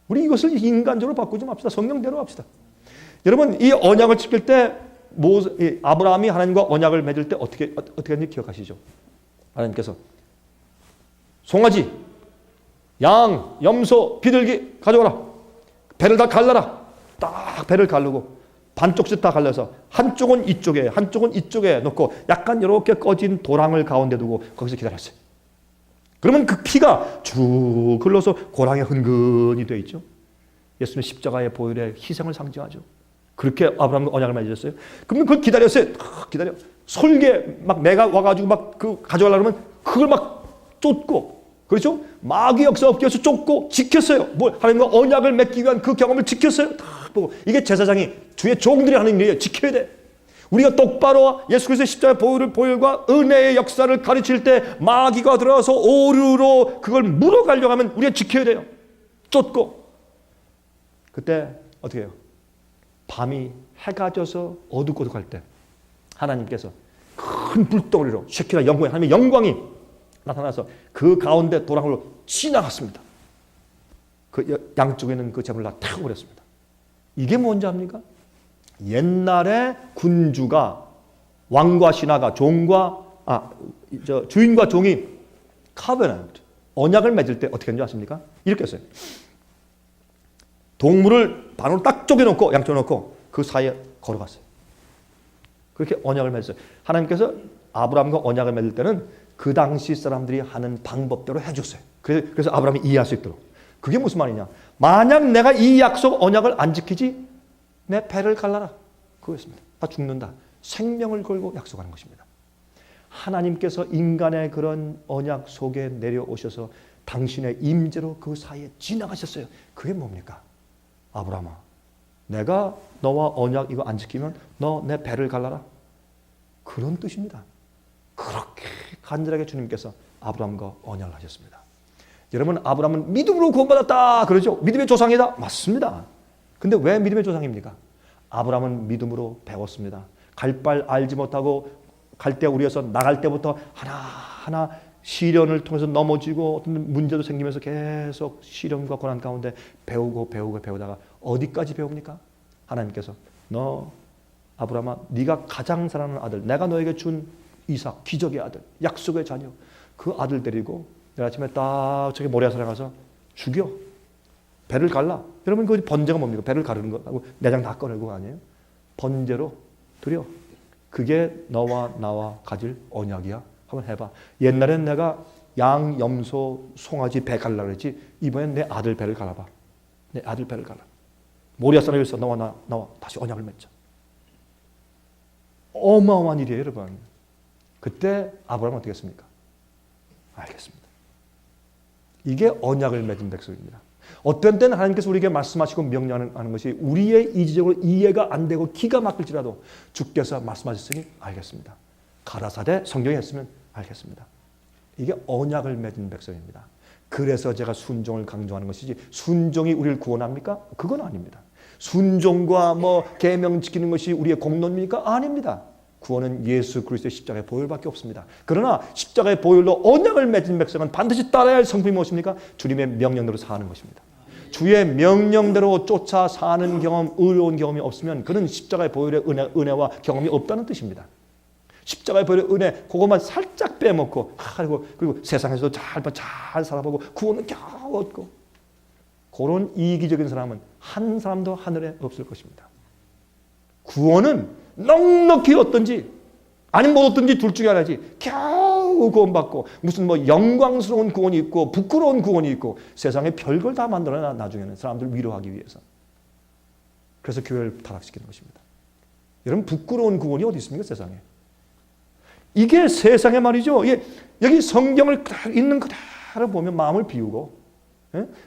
우리 이것을 인간적으로 바꾸지 맙시다. 성경대로 합시다. 여러분 이 언약을 지킬 때 아브라함이 하나님과 언약을 맺을 때 어떻게 했는지 기억하시죠? 하나님께서 송아지 양, 염소, 비둘기 가져와라. 배를 다 갈라라. 딱 배를 가르고 반쪽씩 다 갈라서 한쪽은 이쪽에 한쪽은 이쪽에 놓고 약간 이렇게 꺼진 도랑을 가운데 두고 거기서 기다렸어요. 그러면 그 피가 쭉 흘러서 고랑에 흔근히 되어 있죠. 예수님의 십자가의 보혈의 희생을 상징하죠. 그렇게 아브라함과 언약을 맺으셨어요. 그러면 그걸 기다렸어요. 기다려. 솔개 막 매가 와가지고 막 그 가져가려고 하면 그걸 막 쫓고 그렇죠? 마귀 역사 없게 해서 쫓고 지켰어요. 하나님과 언약을 맺기 위한 그 경험을 지켰어요. 다 보고 이게 제사장이 주의 종들이 하는 일이에요. 지켜야 돼. 우리가 똑바로 예수 그리스도의 십자가의 보혈과 은혜의 역사를 가르칠 때 마귀가 들어와서 오류로 그걸 물어가려고 하면 우리가 지켜야 돼요. 쫓고. 그때 어떻게 해요? 밤이 해가 져서 어둑어둑할 때 하나님께서 큰 불덩어리로 쉐키나 영광이 하나님의 영광이 나타나서 그 가운데 도랑으로 지나갔습니다. 그 양쪽에 있는 그 재물을 다 태워버렸습니다. 이게 뭔지 압니까? 옛날에 군주가 왕과 신하가 주인과 종이 카베넌트 언약을 맺을 때 어떻게 했는지 아십니까? 이렇게 했어요. 동물을 반으로 딱 쪼개놓고 양쪽에 놓고 그 사이에 걸어갔어요. 그렇게 언약을 맺었어요. 하나님께서 아브라함과 언약을 맺을 때는 그 당시 사람들이 하는 방법대로 해줬어요. 그래서 아브라함이 이해할 수 있도록. 그게 무슨 말이냐? 만약 내가 이 약속 언약을 안 지키지 내 배를 갈라라. 그거였습니다. 다 죽는다. 생명을 걸고 약속하는 것입니다. 하나님께서 인간의 그런 언약 속에 내려오셔서 당신의 임재로 그 사이에 지나가셨어요. 그게 뭡니까? 아브라함아, 내가 너와 언약 이거 안 지키면 너 내 배를 갈라라. 그런 뜻입니다. 그렇게 간절하게 주님께서 아브라함과 언약을 하셨습니다. 여러분 아브라함은 믿음으로 구원받았다 그러죠. 믿음의 조상이다. 맞습니다. 근데 왜 믿음의 조상입니까? 아브라함은 믿음으로 배웠습니다. 갈 바 알지 못하고 갈대 우리에서 나갈 때부터 하나하나 시련을 통해서 넘어지고 어떤 문제도 생기면서 계속 시련과 고난 가운데 배우다가 어디까지 배웁니까? 하나님께서 너 아브라함아 네가 가장 사랑하는 아들 내가 너에게 준 이삭 기적의 아들 약속의 자녀 그 아들 데리고 내일 아침에 딱 저기 모리아산에 가서 죽여 배를 갈라. 여러분 그 번제가 뭡니까? 배를 가르는 거하고 내장 다 꺼내고 아니에요? 번제로 드려. 그게 너와 나와 가질 언약이야. 한번 해봐. 옛날엔 내가 양, 염소, 송아지 배 갈라 그랬지. 이번엔 내 아들 배를 갈아봐. 내 아들 배를 갈아. 모리아산에 있어 나와 다시 언약을 맺자. 어마어마한 일이에요, 여러분. 그때 아브라함은 어떻게 했습니까? 알겠습니다. 이게 언약을 맺은 백성입니다. 어떤 때는 하나님께서 우리에게 말씀하시고 명령하는 것이 우리의 이지적으로 이해가 안 되고 기가 막힐지라도 주께서 말씀하셨으니 알겠습니다. 가라사대 성경에 했으면 알겠습니다. 이게 언약을 맺은 백성입니다. 그래서 제가 순종을 강조하는 것이지 순종이 우리를 구원합니까? 그건 아닙니다. 순종과 계명 지키는 것이 우리의 공로입니까? 아닙니다. 구원은 예수 그리스도의 십자가의 보혈밖에 없습니다. 그러나 십자가의 보혈로 언약을 맺은 백성은 반드시 따라야 할 성품이 무엇입니까? 주님의 명령대로 사는 것입니다. 주의 명령대로 쫓아 사는 경험, 의로운 경험이 없으면 그는 십자가의 보혈의 은혜와 경험이 없다는 뜻입니다. 십자가의 보혈의 은혜 그것만 살짝 빼먹고 그리고 세상에서도 잘 살아보고 구원은 겨우 얻고 그런 이기적인 사람은 한 사람도 하늘에 없을 것입니다. 구원은 넉넉히 얻든지 아니면 못 얻든지 둘 중에 하나지. 겨우 구원받고 무슨 영광스러운 구원이 있고 부끄러운 구원이 있고 세상에 별걸 다 만들어놔 나중에는 사람들을 위로하기 위해서. 그래서 교회를 타락시키는 것입니다. 여러분 부끄러운 구원이 어디 있습니까 세상에? 이게 세상에 말이죠. 여기 성경을 있는 그대로 보면 마음을 비우고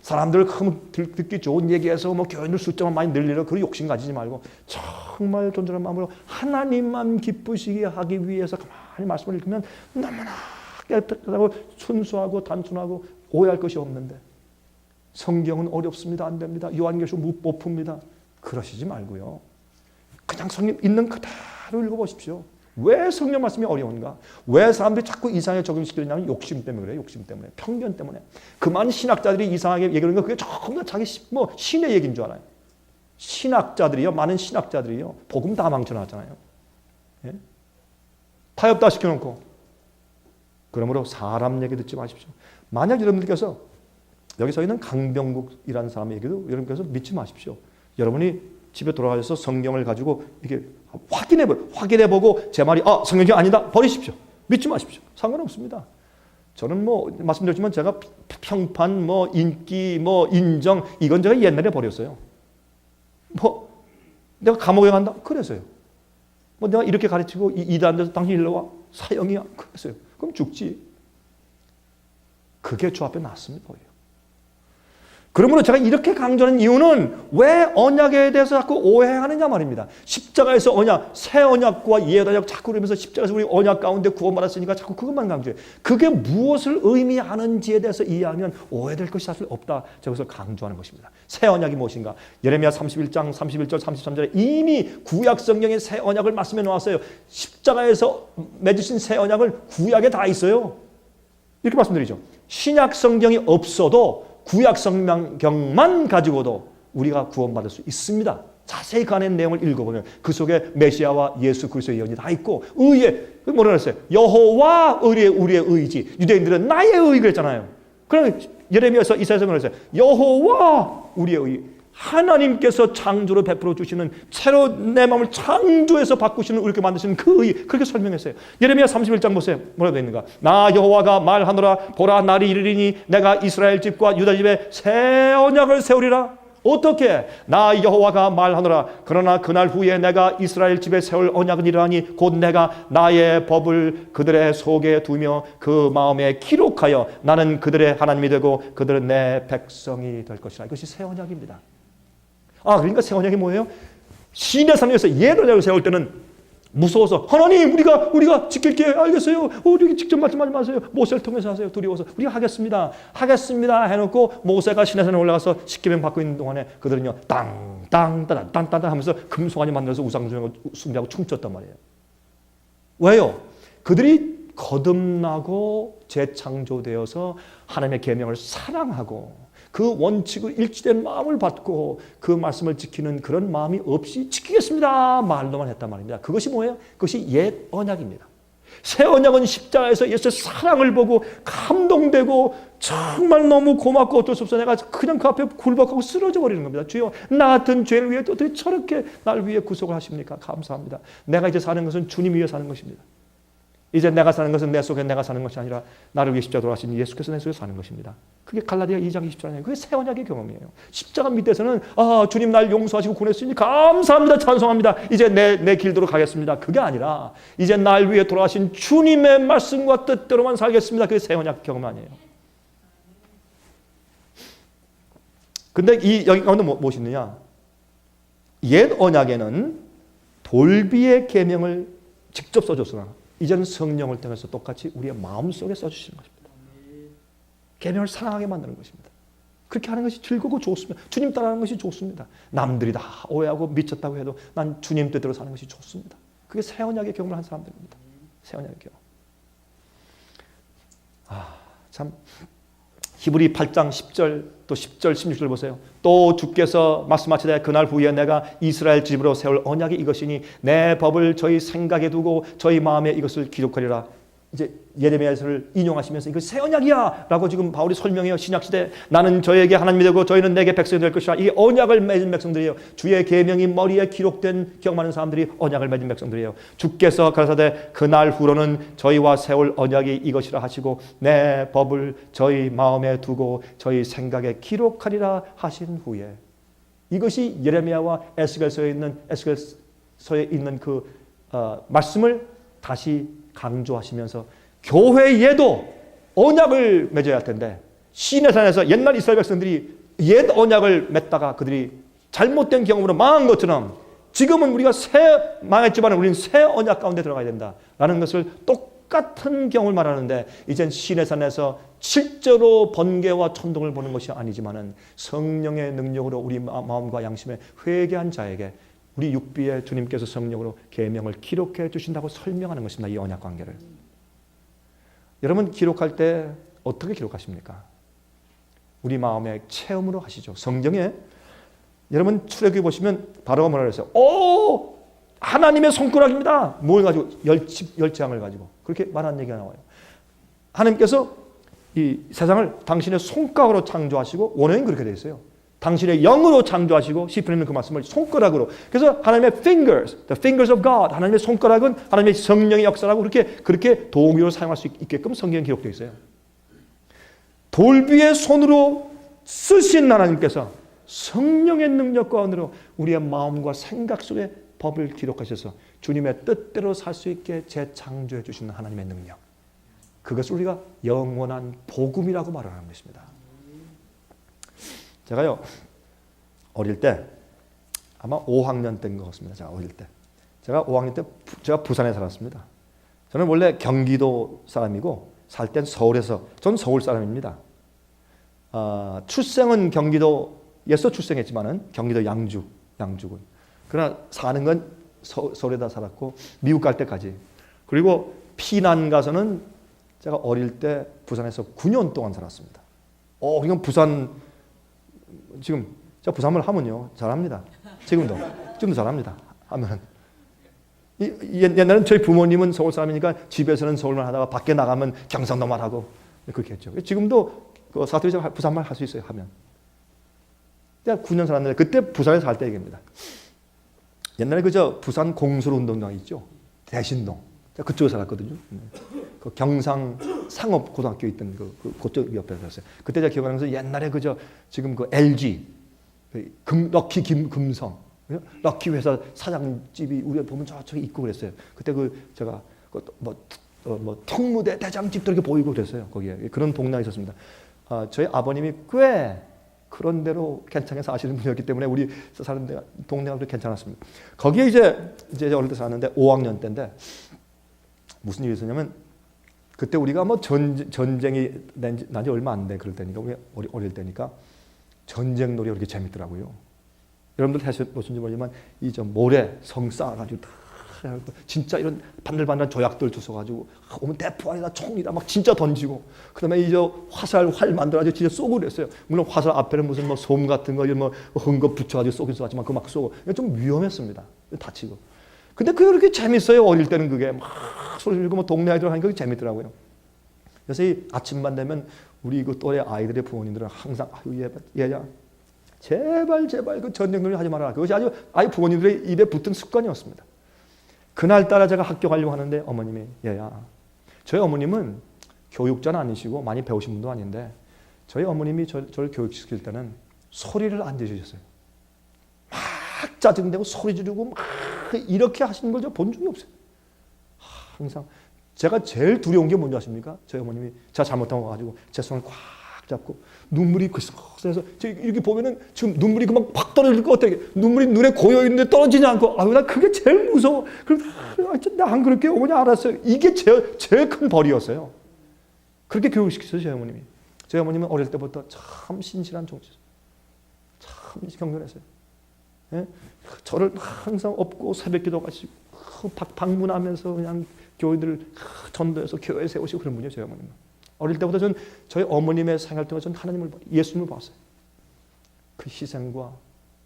사람들 듣기 좋은 얘기해서 교인들 숫자만 많이 늘리려 그런 욕심 가지지 말고 정말 존재한 마음으로 하나님만 기쁘시게 하기 위해서 가만히 말씀을 읽으면 너무나 깨끗하고 순수하고 단순하고 오해할 것이 없는데 성경은 어렵습니다. 안 됩니다. 요한계시록 못 풉니다. 그러시지 말고요. 그냥 성경 있는 그대로 읽어보십시오. 왜 성경 말씀이 어려운가? 왜 사람들이 자꾸 이상하게 적용시키려냐면 욕심 때문에 그래요. 욕심 때문에. 편견 때문에. 그만 신학자들이 이상하게 얘기하는 거 그게 전부 다 자기 신의 얘기인 줄 알아요. 신학자들이요. 많은 신학자들이요. 복음 다 망쳐놨잖아요. 예? 타협다 시켜놓고. 그러므로 사람 얘기 듣지 마십시오. 만약 여러분들께서 여기 서 있는 강병국이라는 사람의 얘기도 여러분께서 믿지 마십시오. 여러분이 집에 돌아가셔서 성경을 가지고 이렇게 확인해보고 제 말이 성경이 아니다 버리십시오. 믿지 마십시오. 상관없습니다. 저는 말씀드렸지만 제가 평판, 인기, 인정 이건 제가 옛날에 버렸어요. 내가 감옥에 간다? 그래서요. 내가 이렇게 가르치고 이단에서 당신 일로 와? 사형이야? 그래서요. 그럼 죽지. 그게 주 앞에 놨습니다. 그러므로 제가 이렇게 강조하는 이유는 왜 언약에 대해서 자꾸 오해하느냐 말입니다. 십자가에서 언약, 새 언약과 옛 언약 자꾸 그러면서 십자가에서 우리 언약 가운데 구원받았으니까 자꾸 그것만 강조해요. 그게 무엇을 의미하는지에 대해서 이해하면 오해될 것이 사실 없다. 제가 그것을 강조하는 것입니다. 새 언약이 무엇인가? 예레미야 31장 31절 33절에 이미 구약 성경에 새 언약을 말씀해 놓았어요. 십자가에서 맺으신 새 언약을 구약에 다 있어요. 이렇게 말씀드리죠. 신약 성경이 없어도 구약 성경만 가지고도 우리가 구원받을 수 있습니다. 자세히 그 안에 내용을 읽어보면 그 속에 메시아와 예수 그리스도의 예언이 다 있고 의의 뭐라 그랬어요? 여호와 우리의 의지. 유대인들은 나의 의 그랬잖아요. 그럼 예레미야서 이사야서 그랬어요. 여호와 우리의 의. 하나님께서 창조로 베풀어 주시는 새로 내 마음을 창조해서 바꾸시는 이렇게 만드시는 그 의 그렇게 설명했어요. 예레미야 31장 보세요. 뭐라고 되어 있는가? 나 여호와가 말하노라 보라 날이 이르리니 내가 이스라엘 집과 유다 집에 새 언약을 세우리라. 어떻게? 나 여호와가 말하노라 그러나 그날 후에 내가 이스라엘 집에 세울 언약은 이러하니 곧 내가 나의 법을 그들의 속에 두며 그 마음에 기록하여 나는 그들의 하나님이 되고 그들은 내 백성이 될 것이라. 이것이 새 언약입니다. 그러니까 새 언약이 뭐예요? 시내 산에서 옛 언약을 세울 때는 무서워서 하나님 우리가 지킬게요. 알겠어요. 우리 직접 말씀하지 마세요. 모세를 통해서 하세요. 두려워서 우리가 하겠습니다 해놓고 모세가 시내산에 올라가서 십계명 받고 있는 동안에 그들은요 땅땅 하면서 금송아지 만들어서 우상 숭배하고 춤췄단 말이에요. 왜요? 그들이 거듭나고 재창조되어서 하나님의 계명을 사랑하고 그 원칙을 일치된 마음을 받고 그 말씀을 지키는 그런 마음이 없이 지키겠습니다 말로만 했단 말입니다. 그것이 뭐예요? 그것이 옛 언약입니다. 새 언약은 십자가에서 예수의 사랑을 보고 감동되고 정말 너무 고맙고 어쩔 수 없어 내가 그냥 그 앞에 굴복하고 쓰러져 버리는 겁니다. 주여 나 같은 죄를 위해 어떻게 저렇게 날 위해 구속을 하십니까? 감사합니다. 내가 이제 사는 것은 주님 위해 사는 것입니다. 이제 내가 사는 것은 내 속에 내가 사는 것이 아니라 나를 위해 십자가 돌아가신 예수께서 내 속에 사는 것입니다. 그게 갈라디아 2장 20절이에요. 그게 새 언약의 경험이에요. 십자가 밑에서는 주님 날 용서하시고 구원했으니 감사합니다. 찬송합니다. 이제 내 길대로 가겠습니다. 그게 아니라 이제 날 위해 돌아가신 주님의 말씀과 뜻대로만 살겠습니다. 그게 새 언약 경험 아니에요. 근데 여기 가운데 무엇이 있느냐? 옛 언약에는 돌비의 계명을 직접 써줬으나 이제는 성령을 통해서 똑같이 우리의 마음속에 써주시는 것입니다. 계명을 사랑하게 만드는 것입니다. 그렇게 하는 것이 즐겁고 좋습니다. 주님 따라하는 것이 좋습니다. 남들이 다 오해하고 미쳤다고 해도 난 주님 뜻대로 사는 것이 좋습니다. 그게 새 언약의 경험을 한 사람들입니다. 새 언약의 경험. 참 히브리 8장 10절 또 10절 16절 보세요. 또 주께서 말씀하시되 그날 후에 내가 이스라엘 집으로 세울 언약이 이것이니 내 법을 저희 생각에 두고 저희 마음에 이것을 기록하리라. 이제 예레미야서를 인용하시면서 이거 새 언약이야 라고 지금 바울이 설명해요. 신약시대 나는 저에게 하나님이 되고 저희는 내게 백성이 될 것이라. 이 언약을 맺은 백성들이에요. 주의 계명이 머리에 기록된 경험하는 사람들이 언약을 맺은 백성들이에요. 주께서 가라사대 그날 후로는 저희와 세울 언약이 이것이라 하시고 내 법을 저희 마음에 두고 저희 생각에 기록하리라 하신 후에 이것이 예레미야와 에스겔서에 있는 그 말씀을 다시 강조하시면서 교회에도 언약을 맺어야 할 텐데 시내산에서 옛날 이스라엘 백성들이 옛 언약을 맺다가 그들이 잘못된 경험으로 망한 것처럼 지금은 우리가 망했지만 우리는 새 언약 가운데 들어가야 된다라는 것을 똑같은 경험을 말하는데 이젠 시내산에서 실제로 번개와 천둥을 보는 것이 아니지만은 성령의 능력으로 우리 마음과 양심에 회개한 자에게 우리 육비에 주님께서 성령으로 계명을 기록해 주신다고 설명하는 것입니다. 이 언약 관계를. 여러분 기록할 때 어떻게 기록하십니까? 우리 마음의 체험으로 하시죠. 성경에 여러분 출애굽기 보시면 바로가 뭐라 그랬어요? 오! 하나님의 손가락입니다. 뭘 가지고? 열재앙을 가지고. 그렇게 말하는 얘기가 나와요. 하나님께서 이 세상을 당신의 손가락으로 창조하시고 원어는 그렇게 되어 있어요. 당신의 영으로 창조하시고 시편에는 그 말씀을 손가락으로. 그래서 하나님의 fingers, the fingers of God, 하나님의 손가락은 하나님의 성령의 역사라고 그렇게 동의어로 사용할 수 있게끔 성경에 기록되어 있어요. 돌비의 손으로 쓰신 하나님께서 성령의 능력과 은혜로 우리의 마음과 생각 속에 법을 기록하셔서 주님의 뜻대로 살 수 있게 재창조해 주시는 하나님의 능력. 그것을 우리가 영원한 복음이라고 말하는 것입니다. 제가요 어릴 때 아마 5학년 때인 것 같습니다. 제가 어릴 때 제가 5학년 때 제가 부산에 살았습니다. 저는 원래 경기도 사람이고 살 땐 서울에서 전 서울 사람입니다. 출생은 경기도에서 출생했지만은 경기도 양주군. 그러나 사는 건 서울에다 살았고 미국 갈 때까지. 그리고 피난 가서는 제가 어릴 때 부산에서 9년 동안 살았습니다. 그러니까 부산 지금 제가 부산말 하면요 잘합니다. 지금도 잘합니다. 하면 옛날에는 저희 부모님은 서울 사람이니까 집에서는 서울말 하다가 밖에 나가면 경상도말 하고 그렇게 했죠. 지금도 그 사투리 부산말 할 수 있어요. 하면. 제가 9년 살았는데 그때 부산에 살 때 얘기입니다. 옛날에 그저 부산 공설운동장 있죠. 대신동. 제가 그쪽에 살았거든요. 그 경상 상업고등학교 있던 그쪽 옆에 살았어요. 그때 제가 기억하면서 옛날에 그저 지금 그 LG, 럭키 금성, 럭키 회사 사장집이 우리가 보면 저쪽에 있고 그랬어요. 그때 제가 특무대 대장집도 이렇게 보이고 그랬어요. 거기에 그런 동네가 있었습니다. 저희 아버님이 꽤 그런 대로 괜찮게 사시는 분이었기 때문에 우리 사는 데가 동네가 그렇게 괜찮았습니다. 거기에 이제 어릴 때 살았는데 5학년 때인데 무슨 일이 있었냐면 그때 우리가 뭐 전쟁이 난 지 얼마 안 돼 그럴 때니까 우리 어릴 때니까 전쟁 놀이 그렇게 재밌더라고요. 여러분들 해보신지 모르지만 이 모래 성 쌓아가지고 다 진짜 이런 반들반들 조약들 주워가지고 오면 대포알이다 총이다 막 진짜 던지고 그다음에 이제 활 만들어가지고 진짜 쏘고 그랬어요. 물론 화살 앞에는 무슨 뭐 솜 같은 거 이런 뭐 헝겊 붙여가지고 쏘긴 쏘았지만 그거 막 쏘고 좀 위험했습니다. 다치고. 근데 그게 그렇게 재밌어요. 어릴 때는 그게 막 소리 지르고 뭐 동네 아이들 하니까 그게 재밌더라고요. 그래서 이 아침만 되면 우리 그 또래 아이들의 부모님들은 항상 얘야 제발 그 전쟁놀이 하지 마라. 그것이 아주 부모님들의 입에 붙은 습관이었습니다. 그날따라 제가 학교 가려고 하는데 어머님이 얘야 저희 어머님은 교육자는 아니시고 많이 배우신 분도 아닌데 저희 어머님이 저를 교육시킬 때는 소리를 안 지르셨어요. 막 짜증내고 소리 지르고 막 이렇게 하시는 걸 제가 본 적이 없어요. 항상 제가 제일 두려운 게 뭔지 아십니까? 저희 어머님이 제가 잘못한 거 가지고 제 손을 꽉 잡고 눈물이 그래서 이렇게 보면은 지금 눈물이 그만 확 떨어질 것 같아. 눈물이 눈에 고여 있는데 떨어지지 않고 나 그게 제일 무서워. 그래서 나 안 그럴게 어머니 알았어요. 이게 제일 큰 벌이었어요. 그렇게 교육시켰어요 저희 어머님이. 저희 어머님은 어릴 때부터 참 신실한 종지였어요. 참 경건했어요. 예? 저를 항상 업고 새벽기도 가시고 방문하면서 그냥 교회들 전도해서 교회 세우시고 그런 분이에요 저희 어머님은. 어릴 때부터 전 저희 어머님의 생활 통해 전 예수님을 봤어요. 그 희생과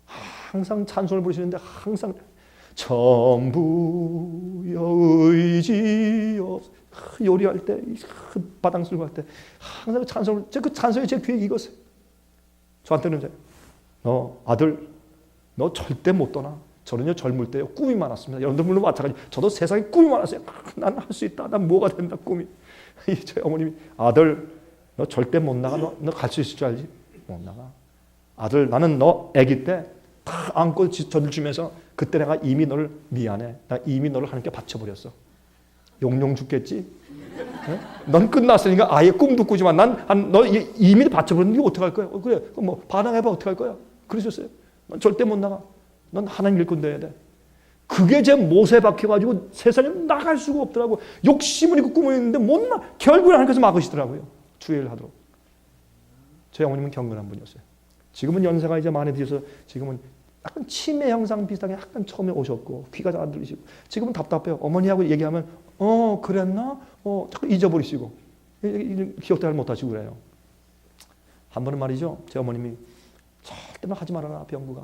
항상 찬송을 부르시는데 항상 전부여 의지여 요리할 때 바당 쓸고 할 때 항상 찬송을 그 찬송이 제 귀에 익었어요. 저한테는 너 아들 너 절대 못 떠나. 저는요 젊을 때요 꿈이 많았습니다. 여러분들 물론 마찬가지. 저도 세상에 꿈이 많았어요. 난 할 수 있다. 난 뭐가 된다 꿈이. 저희 어머님이 아들 너 절대 못 나가. 너 갈 수 있을 줄 알지? 못 나가. 아들 나는 너 아기 때 다 안고 젖을 주면서 그때 내가 이미 너를 미안해. 나 이미 너를 하나님께 바쳐버렸어. 용용 죽겠지? 네? 넌 끝났으니까 아예 꿈도 꾸지만 너 이미 바쳐버렸는데 어떡할 거야? 그래 뭐 반항해봐 어떡할 거야? 그러셨어요. 넌 절대 못 나가. 넌 하나님 일꾼 돼야 돼. 그게 제 못에 박혀가지고 세상에 나갈 수가 없더라고. 욕심을 입고 꿈을 있는데 못 나. 결국은 하나님께서 막으시더라고요. 주의를 하도록. 저희 어머님은 경건한 분이었어요. 지금은 연세가 이제 많이 드셔서 지금은 약간 치매 형상 비슷하게 약간 처음에 오셨고 귀가 잘 안 들리시고 지금은 답답해요. 어머니하고 얘기하면 그랬나? 자꾸 잊어버리시고 기억도 잘 못하시고 그래요. 한 번은 말이죠. 제 어머님이 절대로 하지 말아라 병구가.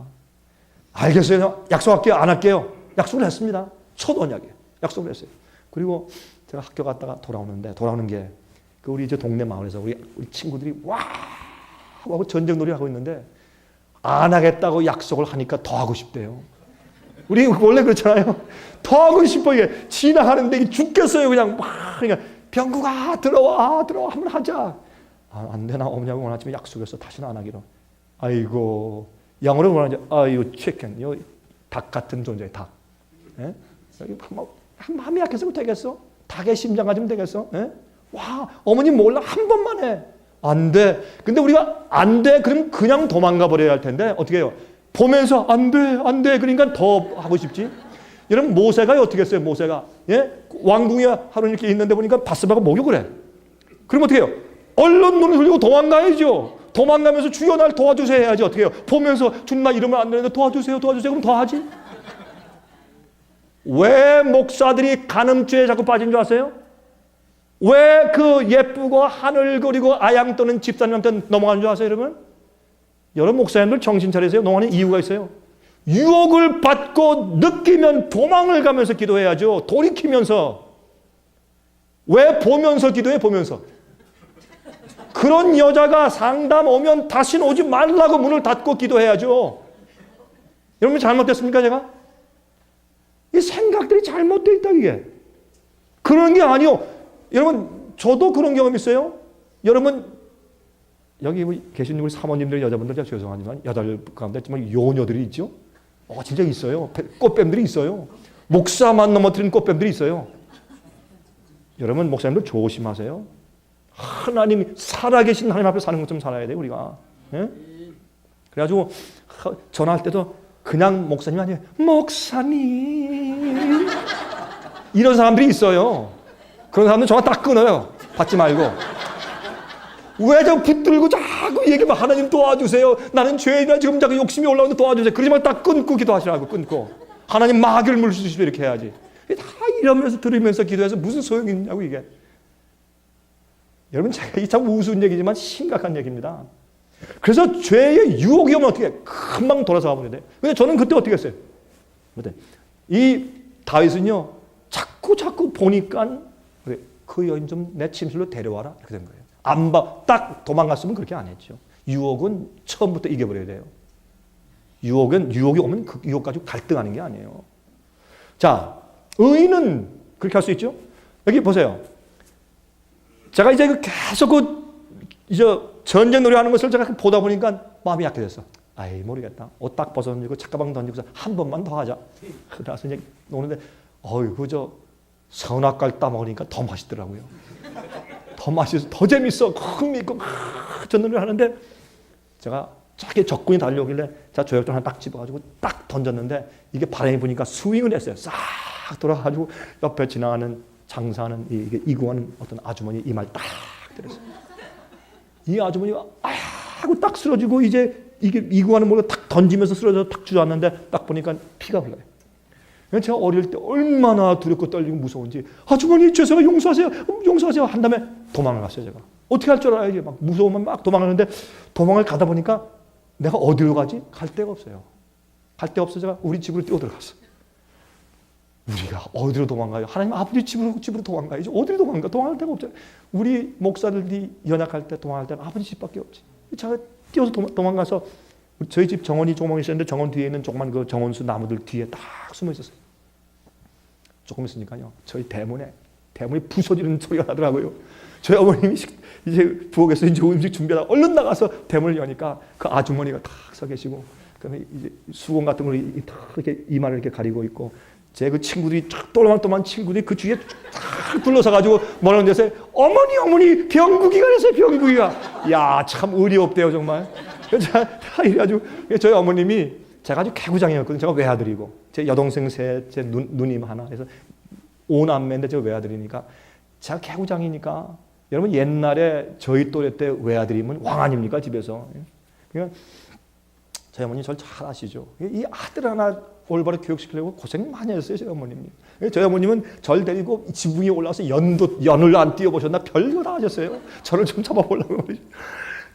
알겠어요. 약속할게요. 안 할게요. 약속을 했습니다. 첫 언약에 약속을 했어요. 그리고 제가 학교 갔다가 돌아오는 게 그 우리 이제 동네 마을에서 우리 친구들이 와 하고 전쟁놀이 하고 있는데 안 하겠다고 약속을 하니까 더 하고 싶대요. 우리 원래 그렇잖아요. 더 하고 싶어 이게 지나가는데 죽겠어요. 그냥 막 그냥 병구가 들어와 한번 하자. 안 되나 어머니하고 오늘 아침에 약속했어. 다시는 안 하기로. 아이고 영어로 뭐라는지 아유 치킨 요 닭 같은 존재 닭. 예? 한마음이 약해서 되겠어? 닭의 심장 가지면 되겠어? 예? 와 어머니 몰라 한 번만 해. 안 돼. 근데 우리가 안 돼. 그럼 그냥 도망가 버려야 할 텐데 어떻게 해요? 보면서 안 돼. 그러니까 더 하고 싶지. 여러분 모세가 어떻게 했어요? 모세가 왕궁에 하루 이렇게 있는데 보니까 바스바가 목욕을 해. 그럼 어떻게 해요? 얼른 눈을 흘리고 도망가야죠. 도망가면서 주여 날 도와주세요 해야지. 어떻게 해요? 보면서 주님 나 이러면 안 되는데 도와주세요. 그럼 더 하지. 왜 목사들이 간음죄에 자꾸 빠진 줄 아세요? 왜 그 예쁘고 하늘 그리고 아양 떠는 집사님한테 넘어가는 줄 아세요 여러분? 여러분 목사님들 정신 차리세요. 넘어가는 이유가 있어요. 유혹을 받고 느끼면 도망을 가면서 기도해야죠. 돌이키면서. 왜 보면서 기도해? 보면서. 그런 여자가 상담 오면 다시는 오지 말라고 문을 닫고 기도해야죠. 여러분 잘못됐습니까 제가? 이 생각들이 잘못되어 있다 이게. 그런 게 아니요. 여러분 저도 그런 경험 있어요. 여러분 여기 계신 우리 사모님들 여자분들 제가 죄송하지만 여자들 가운데 정말 요녀들이 있죠. 진짜 있어요. 꽃뱀들이 있어요. 목사만 넘어뜨리는 꽃뱀들이 있어요. 여러분 목사님들 조심하세요. 하나님이 살아계신 하나님 앞에 사는 것처럼 살아야 돼요 우리가. 예? 그래가지고 전화할 때도 그냥 목사님 아니에요. 목사님 이런 사람들이 있어요. 그런 사람들은 전화 딱 끊어요. 받지 말고. 왜 저 붙들고 자꾸 얘기하면 하나님 도와주세요. 나는 죄인이라 지금 자꾸 욕심이 올라오는데 도와주세요. 그러지 말고 딱 끊고 기도하시라고. 끊고. 하나님 마귀를 물리치시고 이렇게 해야지. 다 이러면서 들으면서 기도해서 무슨 소용이 있냐고 이게. 여러분 제가 참 우스운 얘기지만 심각한 얘기입니다. 그래서 죄의 유혹이 오면 어떻게 해? 금방 돌아서 가버려야 돼요. 근데 저는 그때 어떻게 했어요? 이 다윗은요. 자꾸 보니까 그 여인 좀 내 침실로 데려와라. 이렇게 된 거예요. 딱 도망갔으면 그렇게 안 했죠. 유혹은 처음부터 이겨버려야 돼요. 유혹이 오면 그 유혹 가지고 갈등하는 게 아니에요. 자, 의인은 그렇게 할 수 있죠. 여기 보세요. 제가 이제 계속 이제 전쟁 놀이하는 것을 제가 보다 보니까 마음이 약해졌어. 모르겠다. 옷 딱 벗어던지고 책가방 던지고서 한 번만 더 하자. 그래서 이제 노는데 그저 선악과를 따먹으니까 더 맛있더라고요. 더 맛있어, 더 재밌어. 흥미있고 전놀이를 하는데 제가 저기 적군이 달려오길래 제가 조약돌 하나 딱 집어가지고 딱 던졌는데 이게 바람이 부니까 스윙을 했어요. 싹 돌아가지고 옆에 지나가는 장사하는 이게 이구하는 어떤 아주머니 이마에 딱 때렸어요. 이 아주머니가 하고 딱 쓰러지고 이제 이게 이구하는 뭘로 딱 던지면서 쓰러져서 탁 주저앉는데 딱 보니까 피가 흘러요. 제가 어릴 때 얼마나 두렵고 떨리고 무서운지 아주머니 죄송해요 용서하세요 한 다음에 도망을 갔어요. 제가 어떻게 할 줄 알아야지 막 무서우면 막 도망가는데 도망을 가다 보니까 내가 어디로 가지? 갈 데가 없어요. 갈 데 없어 제가 우리 집으로 뛰어들어갔어. 우리가 어디로 도망가요? 하나님 아버지 집으로 도망가야지. 어디로 도망갈 데가 없잖아요. 우리 목사들이 연약할 때 도망갈 때는 아버지 집밖에 없지. 제가 뛰어서 도망가서 저희 집 정원이 조금 있었는데 정원 뒤에 있는 조그만 그 정원수 나무들 뒤에 딱 숨어 있었어요. 조금 있으니까요. 저희 대문이 부서지는 소리가 나더라고요. 저희 어머님이 이제 부엌에서 이제 음식 준비하다가 얼른 나가서 대문을 여니까 그 아주머니가 딱 서 계시고 그다음에 이제 수건 같은 걸 이렇게 이마를 이렇게 가리고 있고 제 그 친구들이 또만또만 친구들이 그 주위에 쫙 둘러서 가지고 뭐라는 데서 어머니 병구기가 됐어요. 병구기가. 야, 참 의리 없대요 정말. 이래가지고 저희 어머님이 제가 아주 개구장이었거든요. 제가 외아들이고 제 여동생 셋째 누님 하나 해서 5남매인데 저 외아들이니까 제가 개구장이니까 여러분 옛날에 저희 또래 때 외아들이면 왕 아닙니까 집에서. 그러니까 저희 어머니 절 잘 아시죠. 이 아들 하나 올바로 교육시키려고 고생 많이 했어요 저희 어머님이. 저희 어머님은 절 데리고 지붕 위에 올라와서 연을 안 띄워보셨나 별거 다 하셨어요. 저를 좀 잡아보려고.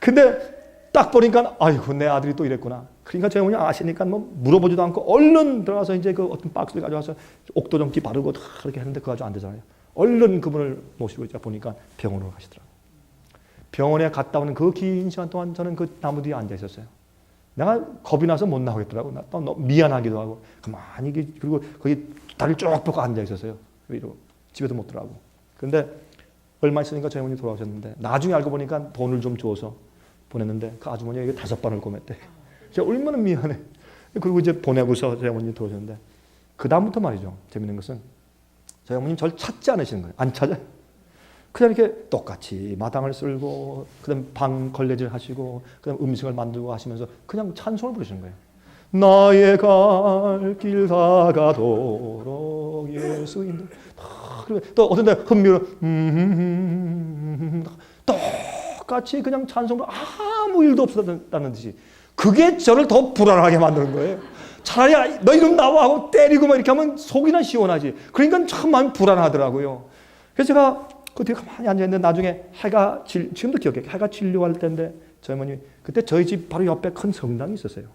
근데 딱 보니까 아이고 내 아들이 또 이랬구나. 그러니까 저희 어머니 아시니까 뭐 물어보지도 않고 얼른 들어가서 이제 그 어떤 박스를 가져와서 옥도정기 바르고 다 그렇게 했는데 그거 가지고 안 되잖아요. 얼른 그분을 모시고 이제 보니까 병원으로 가시더라고요. 병원에 갔다 오는 그 긴 시간 동안 저는 그 나무 뒤에 앉아 있었어요. 내가 겁이 나서 못 나오겠더라고. 나 너무 미안하기도 하고 가만히 그리고 거기 다리를 쭉 뻗고 앉아 있었어요. 이러고 집에도 못 들어가고. 그런데 얼마 있으니까 저희 어머니 돌아오셨는데 나중에 알고 보니까 돈을 좀 줘서 보냈는데 그 아주머니가 5번을 꼬맸대. 제가 얼마나 미안해. 그리고 이제 보내고서 저희 어머니 들어오셨는데 그 다음부터 말이죠. 재밌는 것은 저희 어머님 절 찾지 않으시는 거예요. 안 찾아요. 그냥 이렇게 똑같이 마당을 쓸고 그다음 방 걸레질 하시고 그다음 음식을 만들고 하시면서 그냥 찬송을 부르시는 거예요. 나의 갈 길 다가도록 예수인들. 또 어떤 데 흥미로 똑같이 그냥 찬송을 아무 일도 없었다는 듯이 그게 저를 더 불안하게 만드는 거예요. 차라리 너 이름 나와 하고 때리고 막 이렇게 하면 속이나 시원하지. 그러니까 참 마음이 불안하더라고요. 그래서 제가 그 뒤에 가만히 앉아있는데 나중에 지금도 기억해요. 해가 진료할 때인데 저희 어머니 그때 저희 집 바로 옆에 큰 성당이 있었어요.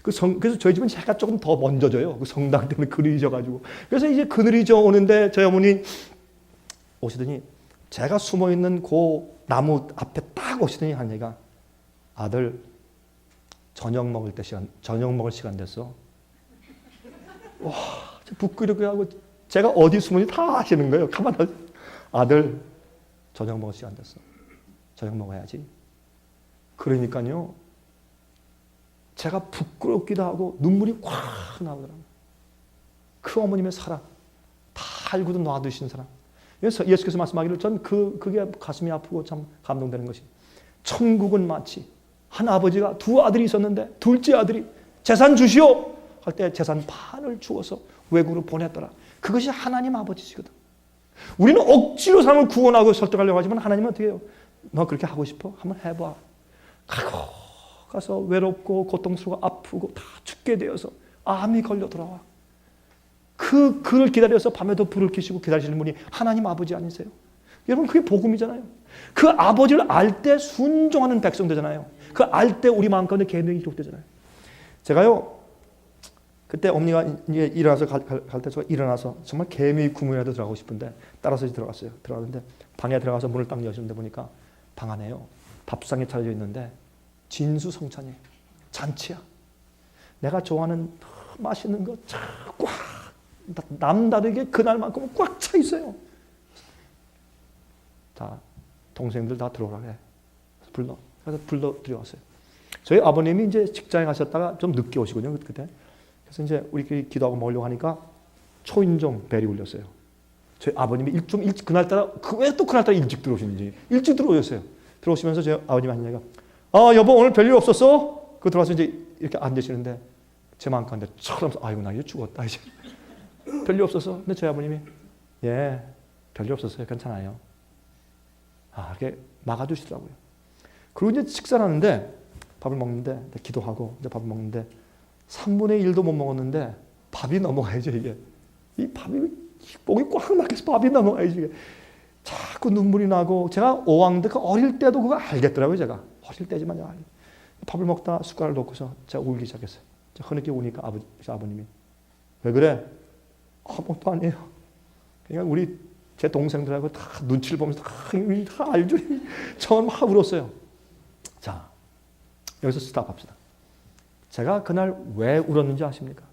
그래서 저희 집은 해가 조금 더 먼저 져요. 그 성당 때문에 그늘이 져가지고. 그래서 이제 그늘이 져 오는데 저희 어머니 오시더니 제가 숨어있는 그 나무 앞에 딱 오시더니 한 얘기가 아들 저녁 먹을 시간 됐어. 와 부끄럽게 하고 제가 어디 숨은지 다 아시는 거예요. 가만히 아들 저녁 먹을 시간 됐어. 저녁 먹어야지. 그러니까요. 제가 부끄럽기도 하고 눈물이 꽉 나오더라고요. 그 어머님의 사랑. 다 알고도 놔두신 사랑. 예수께서 말씀하기를 전 그게 가슴이 아프고 참 감동되는 것이 천국은 마치 한 아버지가 두 아들이 있었는데 둘째 아들이 재산 주시오 할 때 재산 반을 주어서 외국으로 보냈더라. 그것이 하나님 아버지시거든. 우리는 억지로 사람을 구원하고 설득하려고 하지만 하나님은 어떻게 해요? 너 그렇게 하고 싶어? 한번 해봐. 가서 외롭고 고통스럽고 아프고 다 죽게 되어서 암이 걸려 돌아와. 그를 기다려서 밤에도 불을 켜시고 기다리시는 분이 하나님 아버지 아니세요? 여러분 그게 복음이잖아요. 그 아버지를 알 때 순종하는 백성 되잖아요. 그 알 때 우리 마음 가운데 계명이 기록되잖아요. 제가요 그때 어머니가 이제 일어나서 갈 때 제가 일어나서 정말 개미 구멍이라도 들어가고 싶은데 따라서 들어갔어요. 들어갔는데 방에 들어가서 문을 딱 여시는데 보니까 방 안에요 밥상이 차려져 있는데 진수성찬이에요. 잔치야. 내가 좋아하는 맛있는 거 꽉 남다르게 그날만큼 꽉 차 있어요. 다 동생들 다 들어오라 그래. 그래서 불러 들여왔어요. 저희 아버님이 이제 직장에 가셨다가 좀 늦게 오시거든요. 그때. 그래서 이제 우리끼리 기도하고 먹으려고 하니까 초인종 벨이 울렸어요. 저희 아버님이 좀 일찍 그날따라 왜 또 그날따라 일찍 들어오시는지 일찍 들어오셨어요. 들어오시면서 저희 아버님 한 얘기가 여보 오늘 별일 없었어? 그 들어와서 이제 이렇게 앉으시는데 제 마음 가운데 처럼 아이고 나 이제 죽었다 이제 별일 없었어? 근데 저희 아버님이 예 별일 없었어요. 괜찮아요. 이렇게 막아주시더라고요. 그리고 이제 식사를 하는데 밥을 먹는데 기도하고 이제 밥을 먹는데 3분의 1도 못 먹었는데 밥이 넘어가야죠 이게. 이 밥이 목이 꽉 막혀서 밥이 넘어가야지 이게. 자꾸 눈물이 나고 제가 오왕드 그 어릴 때도 그거 알겠더라고요 제가. 어릴 때지만요. 밥을 먹다 숟가락을 놓고서 제가 울기 시작했어요. 제가 흐느끼 우니까 아버님이 왜 그래? 아무것도 아니에요. 그러니까 우리 제 동생들하고 다 눈치를 보면서 다 알죠. 저는 막 울었어요. 자 여기서 스탑합시다. 제가 그날 왜 울었는지 아십니까?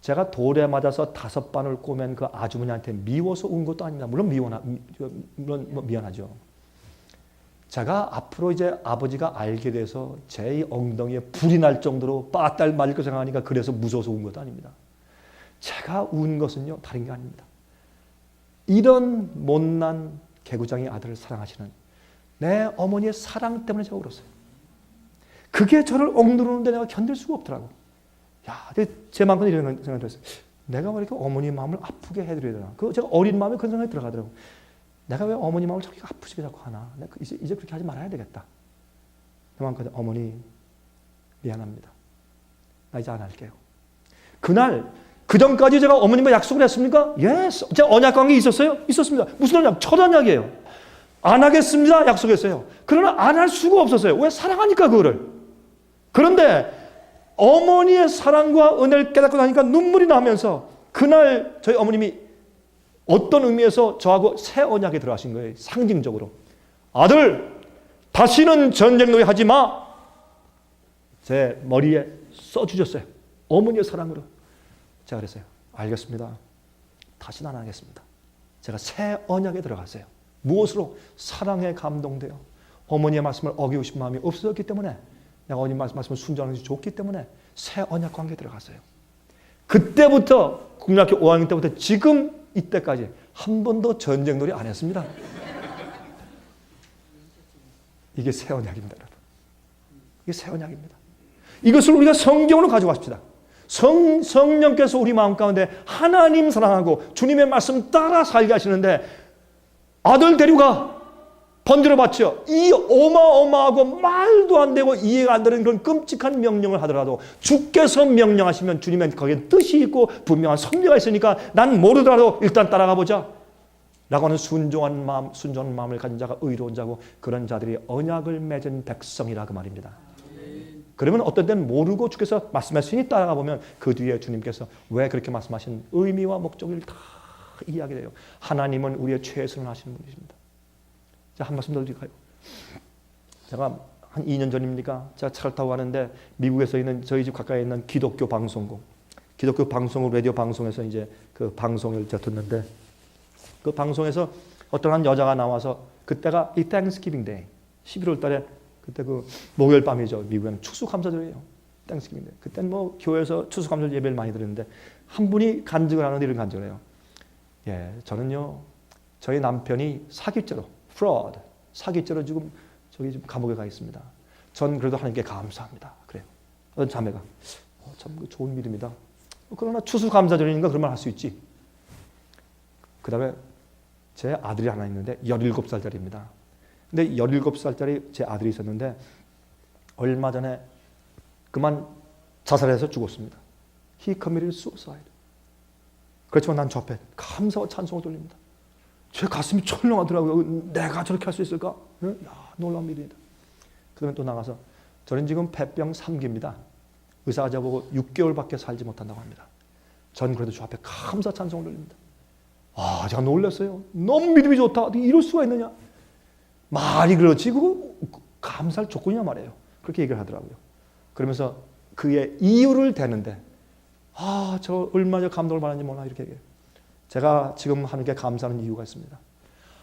제가 돌에 맞아서 5반을 꼬맨 그 아주머니한테 미워서 운 것도 아닙니다. 물론 미안하죠. 제가 앞으로 이제 아버지가 알게 돼서 제 엉덩이에 불이 날 정도로 빠딸 맞을 거 생각하니까 그래서 무서워서 운 것도 아닙니다. 제가 운 것은요 다른 게 아닙니다. 이런 못난 개구장이 아들을 사랑하시는 내 어머니의 사랑 때문에 제가 울었어요. 그게 저를 억누르는데 내가 견딜 수가 없더라고. 야, 제 마음은 이런 생각이 들었어요. 내가 왜 이렇게 어머니 마음을 아프게 해드려야 되나? 그 제가 어린 마음에 그런 생각이 들어가더라고. 내가 왜 어머니 마음을 저렇게 아프시게 자꾸 하나? 내가 이제 그렇게 하지 말아야 되겠다. 내 마음까지 어머니 미안합니다. 나 이제 안 할게요. 그날 그 전까지 제가 어머님과 약속을 했습니까? 예스. 제가 언약 관계 있었어요? 있었습니다. 무슨 언약? 첫 언약이에요. 안 하겠습니다. 약속했어요. 그러나 안 할 수가 없었어요. 왜? 사랑하니까 그거를. 그런데 어머니의 사랑과 은혜를 깨닫고 나니까 눈물이 나면서 그날 저희 어머님이 어떤 의미에서 저하고 새 언약에 들어가신 거예요. 상징적으로. 아들, 다시는 전쟁놀이 하지 마. 제 머리에 써주셨어요. 어머니의 사랑으로. 제가 그랬어요. 알겠습니다. 다시는 안 하겠습니다. 제가 새 언약에 들어갔어요. 무엇으로? 사랑에 감동되어 어머니의 말씀을 어기고 싶은 마음이 없었기 때문에, 내가 어머니 말씀을 순종하는 것이 좋기 때문에 새 언약 관계에 들어갔어요. 그때부터 국민학교 5학년 때부터 지금 이때까지 한 번도 전쟁놀이 안 했습니다. 이게 새 언약입니다, 여러분. 이게 새 언약입니다. 이것을 우리가 성경으로 가져가십시다. 성령께서 우리 마음 가운데 하나님 사랑하고 주님의 말씀 따라 살게 하시는데, 아들 데려가 번제로 바쳐, 이 어마어마하고 말도 안 되고 이해가 안 되는 그런 끔찍한 명령을 하더라도 주께서 명령하시면 주님의 거기에 뜻이 있고 분명한 섭리가 있으니까 난 모르더라도 일단 따라가 보자 라고 하는 순종한 마음을 가진 자가 의로운 자고, 그런 자들이 언약을 맺은 백성이라 그 말입니다. 그러면 어떤 때는 모르고 주께서 말씀하시니 따라가 보면 그 뒤에 주님께서 왜 그렇게 말씀하신 의미와 목적을 다 이해하게 돼요. 하나님은 우리의 최선을 하시는 분이십니다. 자, 한 말씀 더 드릴까요? 제가 한 2년 전입니까? 제가 차를 타고 가는데 미국에서 있는 저희 집 가까이 있는 기독교 방송국, 기독교 방송국 라디오 방송에서 이제 그 방송을 제가 듣는데, 그 방송에서 어떤 한 여자가 나와서, 그때가 이 땡스기빙 데이 11월 달에 그때 그 목요일 밤이죠. 미국에는 추수감사절이에요. 땡스기빙 데이. 그때는 뭐 교회에서 추수감사절 예배를 많이 드리는데 한 분이 간증을 하는데 이런 간증을 해요. 예, 저는요, 저희 남편이 사기죄로 fraud, 사기죄로 지금 감옥에 가 있습니다. 전 그래도 하나님께 감사합니다. 그래요. 어떤 자매가 참 좋은 믿음이다. 그러나 추수감사절이니까 그런 말 할 수 있지. 그 다음에 제 아들이 하나 있는데 17살짜리입니다. 근데 17살짜리 제 아들이 있었는데 얼마 전에 그만 자살해서 죽었습니다. He committed suicide. 그렇지만 난 저 앞에 감사와 찬송을 돌립니다. 제 가슴이 철렁하더라고요. 내가 저렇게 할 수 있을까? 야, 놀라운 일이다. 그 다음에 또 나가서, 저는 지금 폐병 3기입니다. 의사가 저보고 6개월밖에 살지 못한다고 합니다. 전 그래도 저 앞에 감사 찬송을 돌립니다. 아, 제가 놀랐어요. 너무 믿음이 좋다. 이럴 수가 있느냐? 말이 그렇지, 그거 감사할 조건이냐 말이에요. 그렇게 얘기를 하더라고요. 그러면서 그의 이유를 대는데, 아, 저 얼마나 감동을 받았는지 몰라, 이렇게 얘기해요. 제가 지금 하나님께 감사하는 이유가 있습니다.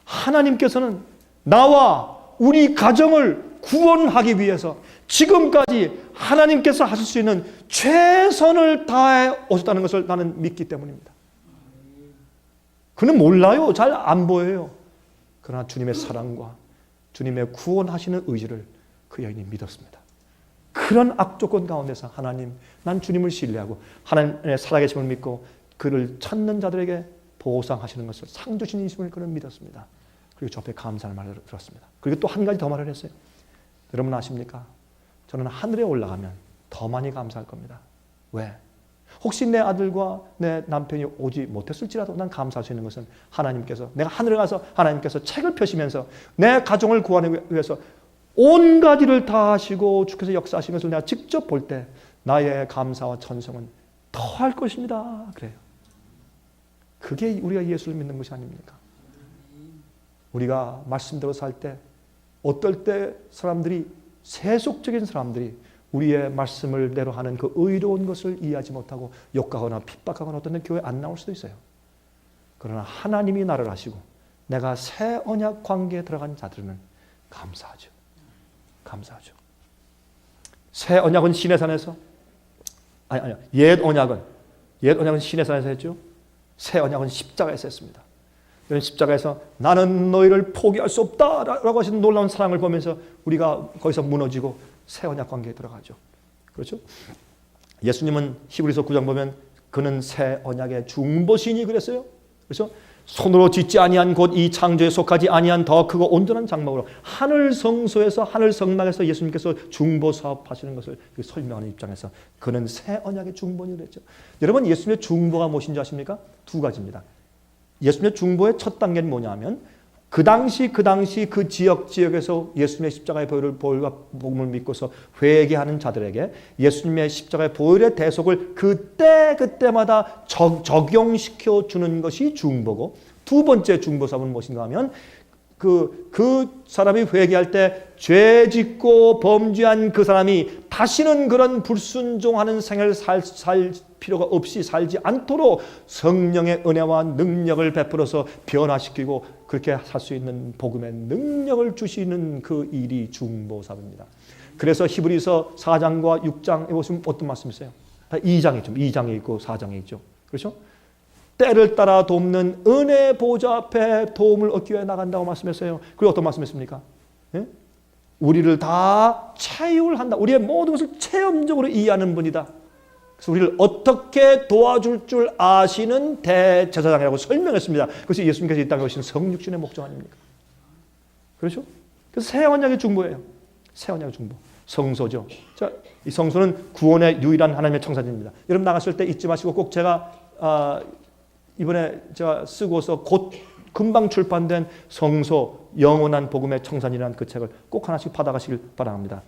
하나님께서는 나와 우리 가정을 구원하기 위해서 지금까지 하나님께서 하실 수 있는 최선을 다해 오셨다는 것을 나는 믿기 때문입니다. 그는 몰라요. 잘 안 보여요. 그러나 주님의 사랑과 주님의 구원하시는 의지를 그 여인이 믿었습니다. 그런 악조건 가운데서 하나님, 난 주님을 신뢰하고 하나님의 살아계심을 믿고 그를 찾는 자들에게 보상하시는 것을 상 주시는 이심을 그는 믿었습니다. 그리고 저 앞에 감사의 말을 들었습니다. 그리고 또 한 가지 더 말을 했어요. 여러분 아십니까? 저는 하늘에 올라가면 더 많이 감사할 겁니다. 왜? 혹시 내 아들과 내 남편이 오지 못했을지라도 난 감사할 수 있는 것은 하나님께서, 내가 하늘에 가서 하나님께서 책을 펴시면서 내 가정을 구하기 위해서 온 가지를 다 하시고 주께서 역사하신 것을 내가 직접 볼 때 나의 감사와 천성은 더할 것입니다. 그래요. 그게 우리가 예수를 믿는 것이 아닙니까? 우리가 말씀대로 살 때 어떨 때 사람들이, 세속적인 사람들이 우리의 말씀을 대로 하는 그 의로운 것을 이해하지 못하고 욕하거나 핍박하거나 어떤 때 교회 안 나올 수도 있어요. 그러나 하나님이 나를 아시고 내가 새 언약 관계에 들어간 자들은 감사하죠. 감사하죠. 새 언약은 시내산에서, 옛 언약은 시내산에서 했죠. 새 언약은 십자가에서 했습니다. 이런 십자가에서 나는 너희를 포기할 수 없다라고 하시는 놀라운 사랑을 보면서 우리가 거기서 무너지고 새 언약 관계에 들어가죠. 그렇죠? 예수님은 히브리서 9장 보면 그는 새 언약의 중보시니 그랬어요. 그래서 손으로 짓지 아니한 곧 이 창조에 속하지 아니한 더 크고 온전한 장막으로 하늘 성소에서 하늘 성막에서 예수님께서 중보 사업하시는 것을 설명하는 입장에서 그는 새 언약의 중보니 그랬죠. 여러분 예수님의 중보가 무엇인지 아십니까? 두 가지입니다. 예수님의 중보의 첫 단계는 뭐냐면 그 당시 그 지역에서 예수님의 십자가의 보혈과 복음을 믿고서 회개하는 자들에게 예수님의 십자가의 보혈의 대속을 그때마다 적용시켜 주는 것이 중보고, 두 번째 중보 사업은 무엇인가 하면 그 사람이 회개할 때 죄 짓고 범죄한 그 사람이 다시는 그런 불순종하는 생을 살 필요가 없이 살지 않도록 성령의 은혜와 능력을 베풀어서 변화시키고 그렇게 살 수 있는 복음의 능력을 주시는 그 일이 중보 사업입니다. 그래서 히브리서 4장과 6장에 보시면 어떤 말씀이 있어요? 다 2장에 있고 4장에 있죠. 그렇죠? 때를 따라 돕는 은혜 보좌 앞에 도움을 얻기 위해 나간다고 말씀했어요. 그리고 어떤 말씀했습니까? 예? 우리를 다 체휼한다. 우리의 모든 것을 체험적으로 이해하는 분이다. 그래서 우리를 어떻게 도와줄 줄 아시는 대제사장이라고 설명했습니다. 그래서 예수님께서 이 땅에 오신 성육신의 목적 아닙니까? 그렇죠? 그래서 새 언약의 중보예요. 새 언약의 중보. 성소죠. 자, 이 성소는 구원의 유일한 하나님의 청사진입니다. 여러분 나갔을 때 잊지 마시고 꼭 제가 이번에 제가 쓰고서 곧 금방 출판된 성소 영원한 복음의 청산이라는 그 책을 꼭 하나씩 받아가시길 바랍니다.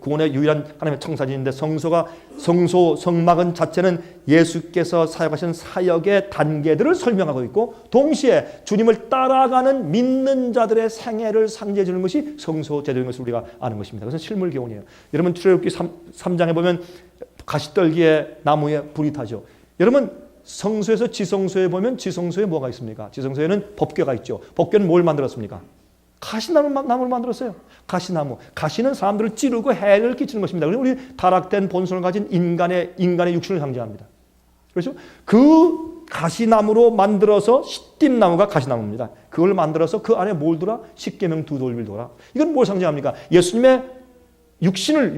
구원의 유일한 하나님의 청사진인데 성소 성막은 자체는 예수께서 사역하신 사역의 단계들을 설명하고 있고 동시에 주님을 따라가는 믿는 자들의 생애를 상징해 주는 것이 성소 제도인 것을 우리가 아는 것입니다. 그것은 실물 교훈이에요. 여러분 출애굽기 3장에 보면 가시떨기에 나무에 불이 타죠. 여러분 성소에서 지성소에 보면 지성소에 뭐가 있습니까? 지성소에는 법궤가 있죠. 법궤는 뭘 만들었습니까? 가시나무를 만들었어요. 가시나무. 가시는 사람들을 찌르고 해를 끼치는 것입니다. 그래서 우리 타락된 본성을 가진 인간의 육신을 상징합니다. 그렇죠? 그 가시나무로 만들어서 시띠나무가 가시나무입니다. 그걸 만들어서 그 안에 뭘 돌아? 십계명 두 돌을 돌아. 이건 뭘 상징합니까? 예수님의 육신을